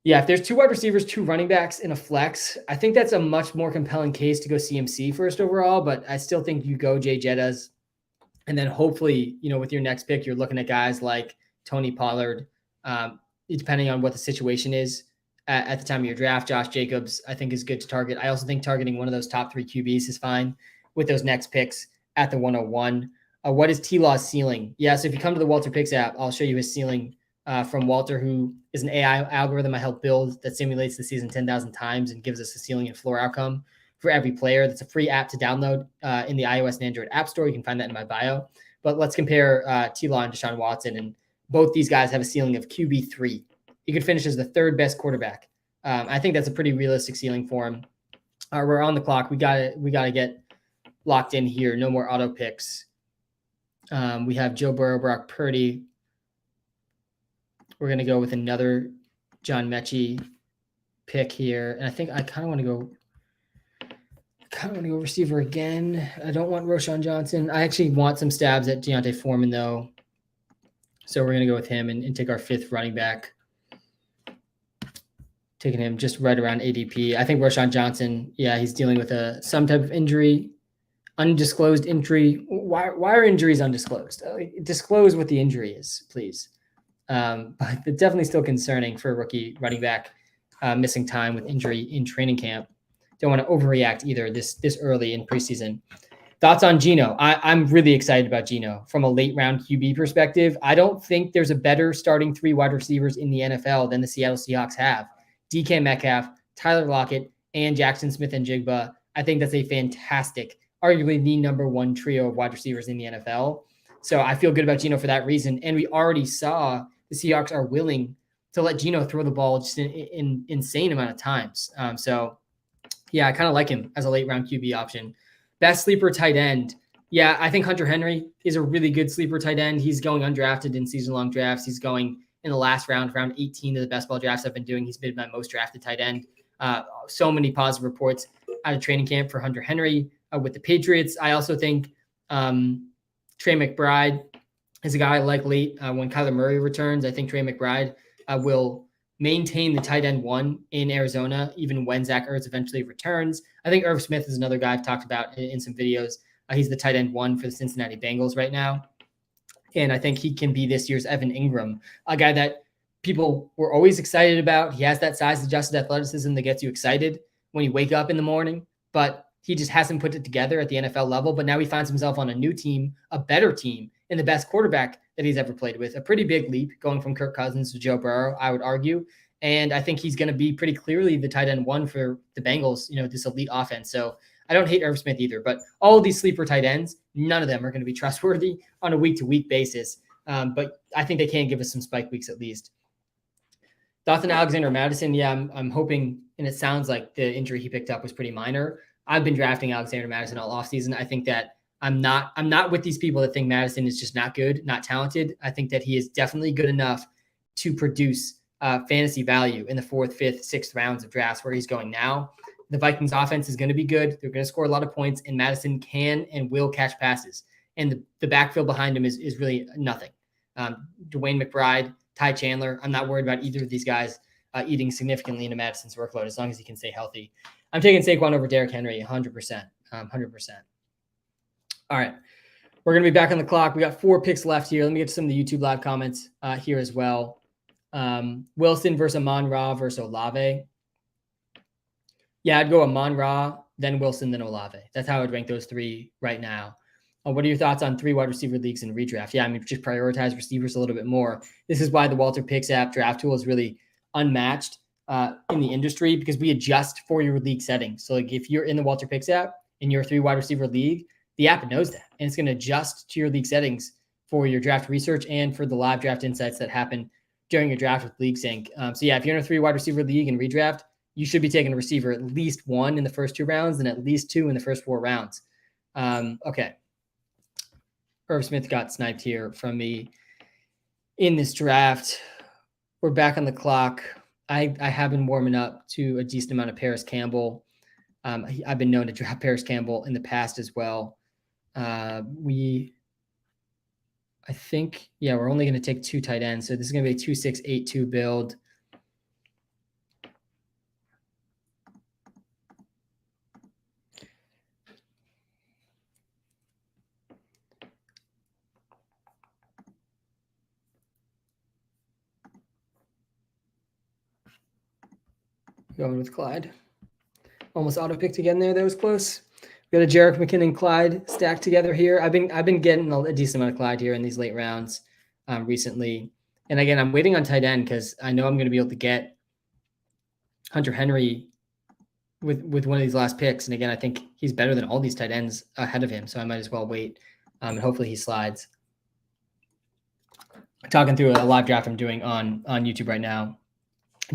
Yeah, if there's 2 wide receivers, 2 running backs in a flex, I think that's a much more compelling case to go CMC first overall, but I still think you go Jay Jettas. And then hopefully, with your next pick, you're looking at guys like Tony Pollard, depending on what the situation is at the time of your draft. Josh Jacobs, I think, is good to target. I also think targeting one of those top 3 QBs is fine with those next picks at the 101. What is T-Law's ceiling? Yeah, so if you come to the WalterPicks app, I'll show you his ceiling from Walter, who is an AI algorithm I helped build that simulates the season 10,000 times and gives us a ceiling and floor outcome for every player. That's a free app to download in the iOS and Android app store. You can find that in my bio. But let's compare T-Law and Deshaun Watson. And both these guys have a ceiling of QB3. He could finish as the 3rd best quarterback. I think that's a pretty realistic ceiling for him. We're on the clock. We gotta get locked in here. No more auto picks. We have Joe Burrow, Brock Purdy. We're going to go with another John Mechie pick here. And I think I kind of want to go receiver again. I don't want Roschon Johnson. I actually want some stabs at Deontay Foreman, though. So we're going to go with him and take our 5th running back. Taking him just right around ADP. I think Roschon Johnson, yeah, he's dealing with some type of injury, undisclosed injury. Why are injuries undisclosed? Disclose what the injury is, please. But it's definitely still concerning for a rookie running back missing time with injury in training camp. Don't want to overreact either this early in preseason. Thoughts on Geno? I'm really excited about Geno from a late round QB perspective. I don't think there's a better starting 3 wide receivers in the NFL than the Seattle Seahawks have. DK Metcalf, Tyler Lockett, and Jackson Smith-Njigba. I think that's a fantastic, arguably the number 1 trio of wide receivers in the NFL. So I feel good about Geno for that reason. And we already saw the Seahawks are willing to let Geno throw the ball just in insane amount of times. So yeah, I kind of like him as a late round QB option. Best sleeper tight end. Yeah, I think Hunter Henry is a really good sleeper tight end. He's going undrafted in season-long drafts. He's going in the last round 18 of the best ball drafts I've been doing. He's been my most drafted tight end. So many positive reports out of training camp for Hunter Henry with the Patriots. I also think Trey McBride is a guy I like late when Kyler Murray returns. I think Trey McBride will maintain the tight end 1 in Arizona, even when Zach Ertz eventually returns. I think Irv Smith is another guy I've talked about in some videos. He's the tight end 1 for the Cincinnati Bengals right now. And I think he can be this year's Evan Ingram, a guy that people were always excited about. He has that size-adjusted athleticism that gets you excited when you wake up in the morning, but he just hasn't put it together at the NFL level. But now he finds himself on a new team, a better team, and the best quarterback that he's ever played with. A pretty big leap going from Kirk Cousins to Joe Burrow, I would argue. And I think he's going to be pretty clearly the tight end 1 for the Bengals, this elite offense. So I don't hate Irv Smith either, but all of these sleeper tight ends, none of them are going to be trustworthy on a week-to-week basis. But I think they can give us some spike weeks at least. Thoughts on Alexander Madison? Yeah, I'm hoping, and it sounds like the injury he picked up was pretty minor. I've been drafting Alexander Madison all offseason. I think that I'm not with these people that think Madison is just not good, not talented. I think that he is definitely good enough to produce fantasy value in the 4th, 5th, 6th rounds of drafts where he's going now. The Vikings offense is going to be good. They're going to score a lot of points, and Madison can and will catch passes. And the backfield behind him is really nothing. Dwayne McBride, Ty Chandler, I'm not worried about either of these guys eating significantly into Madison's workload as long as he can stay healthy. I'm taking Saquon over Derrick Henry 100%. 100%. All right. We're going to be back on the clock. We got 4 picks left here. Let me get to some of the YouTube live comments here as well. Wilson versus Amon-Ra versus Olave. Yeah, I'd go Amon-Ra, then Wilson, then Olave. That's how I'd rank those 3 right now. What are your thoughts on 3 wide receiver leagues in redraft? Yeah, just prioritize receivers a little bit more. This is why the WalterPicks app draft tool is really unmatched in the industry because we adjust for your league settings. So like if you're in the WalterPicks app and you're a 3 wide receiver league, the app knows that. And it's going to adjust to your league settings for your draft research and for the live draft insights that happen during your draft with League Sync. So yeah, if you're in a 3 wide receiver league in redraft, you should be taking a receiver at least 1 in the first 2 rounds and at least 2 in the first 4 rounds. Okay. Irv Smith got sniped here from me in this draft. We're back on the clock. I have been warming up to a decent amount of Paris Campbell. I've been known to draft Paris Campbell in the past as well. I think, we're only going to take 2 tight ends. So this is going to be a 2-6-8-2 build. Going with Clyde. Almost auto picked again there. That was close. We got a Jerick McKinnon Clyde stacked together here. I've been getting a decent amount of Clyde here in these late rounds recently. And again, I'm waiting on tight end because I know I'm going to be able to get Hunter Henry with one of these last picks. And again, I think he's better than all these tight ends ahead of him. So I might as well wait. And hopefully he slides. Talking through a live draft I'm doing on YouTube right now.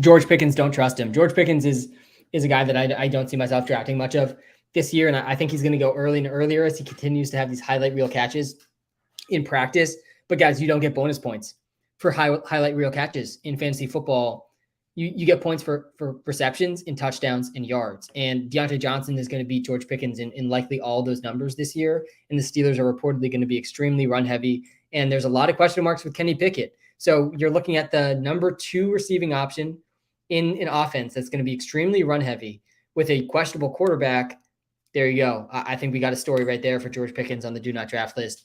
George Pickens, don't trust him. George Pickens is a guy that I don't see myself drafting much of this year. And I think he's going to go early and earlier as he continues to have these highlight reel catches in practice. But guys, you don't get bonus points for highlight reel catches in fantasy football. You get points for receptions and touchdowns and yards. And Deontay Johnson is going to beat George Pickens in likely all those numbers this year. And the Steelers are reportedly going to be extremely run heavy. And there's a lot of question marks with Kenny Pickett. So you're looking at the number 2 receiving option in an offense that's going to be extremely run heavy with a questionable quarterback. There you go. I think we got a story right there for George Pickens on the do not draft list.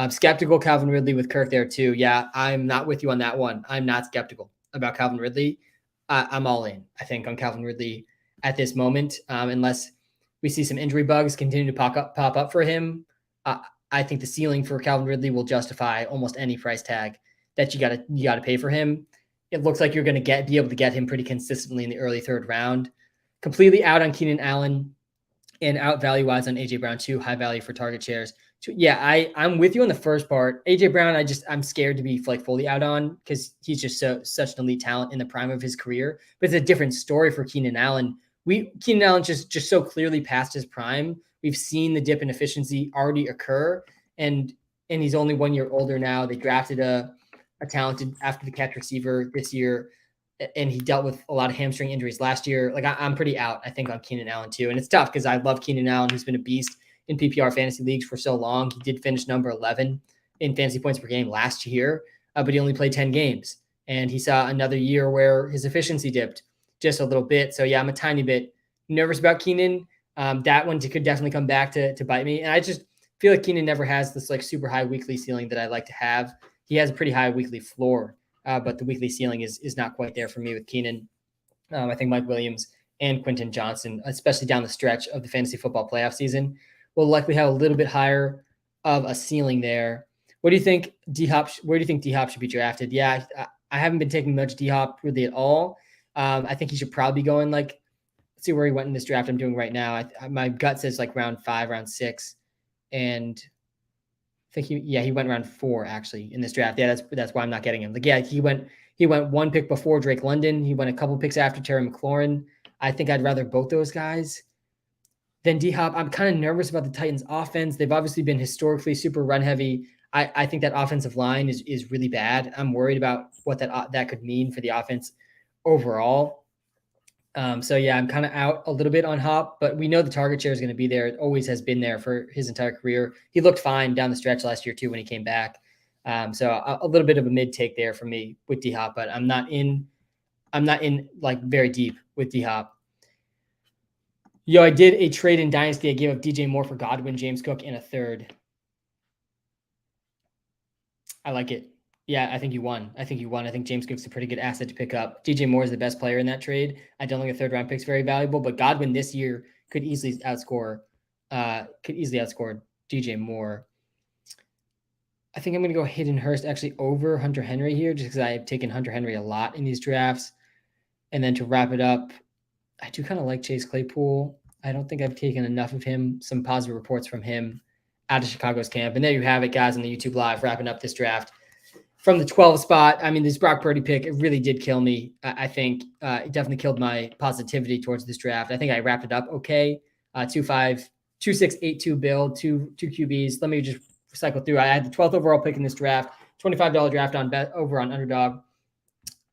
Skeptical Calvin Ridley with Kirk there too. Yeah, I'm not with you on that one. I'm not skeptical about Calvin Ridley. I'm all in, I think, on Calvin Ridley at this moment, unless we see some injury bugs continue to pop up for him. I think the ceiling for Calvin Ridley will justify almost any price tag that you gotta pay for him. It looks like you're going to be able to get him pretty consistently in the early 3rd round. Completely out on Keenan Allen and out value-wise on A.J. Brown too, high value for target shares. So yeah, I'm with you on the first part. A.J. Brown, I'm scared to be like fully out on because he's just such an elite talent in the prime of his career. But it's a different story for Keenan Allen. Keenan Allen just so clearly past his prime. We've seen the dip in efficiency already occur, and he's only 1 year older now. They drafted a talented after the catch receiver this year, and he dealt with a lot of hamstring injuries last year. Like I'm pretty out, I think, on Keenan Allen too. And it's tough because I love Keenan Allen. He's been a beast in PPR fantasy leagues for so long. He did finish number 11 in fantasy points per game last year, but he only played 10 games. And he saw another year where his efficiency dipped just a little bit. So yeah, I'm a tiny bit nervous about Keenan. That one could definitely come back to bite me. And I just feel like Keenan never has this like super high weekly ceiling that I like to have. He has a pretty high weekly floor, but the weekly ceiling is not quite there for me with Keenan. I think Mike Williams and Quentin Johnson, especially down the stretch of the fantasy football playoff season, will likely have a little bit higher of a ceiling there. What do you think D-Hop? Where do you think D-Hop should be drafted? Yeah, I haven't been taking much D-Hop really at all. I think he should probably go in let's see where he went in this draft I'm doing right now. My gut says like round 5, round 6, and I think he went round 4 actually in this draft. Yeah, that's why I'm not getting him. Like, yeah, he went 1 pick before Drake London. He went a couple picks after Terry McLaurin. I think I'd rather both those guys than D-Hop. I'm kind of nervous about the Titans offense. They've obviously been historically super run heavy. I think that offensive line is really bad. I'm worried about what that could mean for the offense overall. So yeah, I'm kind of out a little bit on Hop, but we know the target share is going to be there. It always has been there for his entire career. He looked fine down the stretch last year too when he came back. So a little bit of a mid take there for me with D-Hop, but I'm not in like very deep with D-Hop. Yo, I did a trade in Dynasty. I gave up DJ Moore for Godwin, James Cook, and a 3rd. I like it. Yeah, I think you won. I think James Cook's a pretty good asset to pick up. DJ Moore is the best player in that trade. I don't think a 3rd round pick is very valuable, but Godwin this year could easily outscore DJ Moore. I think I'm going to go Hayden Hurst actually over Hunter Henry here, just because I have taken Hunter Henry a lot in these drafts. And then to wrap it up, I do kind of like Chase Claypool. I don't think I've taken enough of him. Some positive reports from him out of Chicago's camp. And there you have it, guys, on the YouTube Live, wrapping up this draft. From the 12 spot, I mean, this Brock Purdy pick, it really did kill me. I think it definitely killed my positivity towards this draft. I think I wrapped it up okay. 2.5, 2.682 build, two QBs. Let me just cycle through. I had the 12th overall pick in this draft, $25 draft over on Underdog.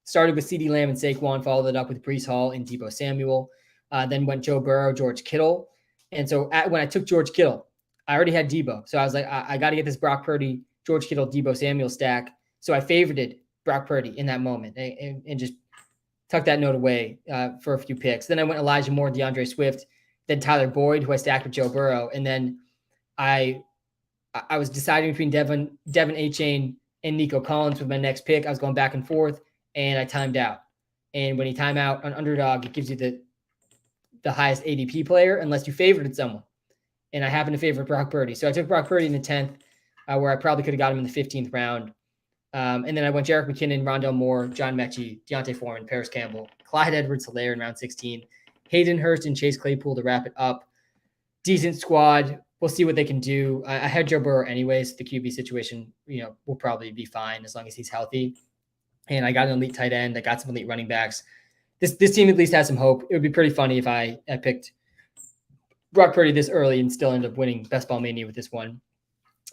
Started with CeeDee Lamb and Saquon, followed it up with Breece Hall and Deebo Samuel. Then went Joe Burrow, George Kittle. And so when I took George Kittle, I already had Deebo. So I was like, I got to get this Brock Purdy, George Kittle, Deebo Samuel stack. So I favorited Brock Purdy in that moment and just tucked that note away for a few picks. Then I went Elijah Moore, DeAndre Swift, then Tyler Boyd, who I stacked with Joe Burrow. And then I was deciding between Devin Achane and Nico Collins with my next pick. I was going back and forth, and I timed out. And when you time out on Underdog, it gives you the highest ADP player unless you favorited someone. And I happen to favor Brock Purdy. So I took Brock Purdy in the 10th, where I probably could have got him in the 15th round. And then I went Jerick McKinnon, Rondell Moore, John Mechie, Deontay Foreman, Paris Campbell, Clyde Edwards-Helaire in round 16, Hayden Hurst and Chase Claypool to wrap it up. Decent squad. We'll see what they can do. I had Joe Burrow anyways. The QB situation, will probably be fine as long as he's healthy. And I got an elite tight end. I got some elite running backs. This team at least has some hope. It would be pretty funny if I picked Brock Purdy this early and still ended up winning Best Ball Mania with this one.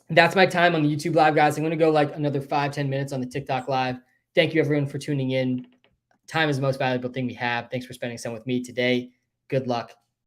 That's my time on the YouTube live, guys. I'm going to go like another 5-10 minutes on the TikTok live. Thank you, everyone, for tuning in. Time is the most valuable thing we have. Thanks for spending some with me today. Good luck.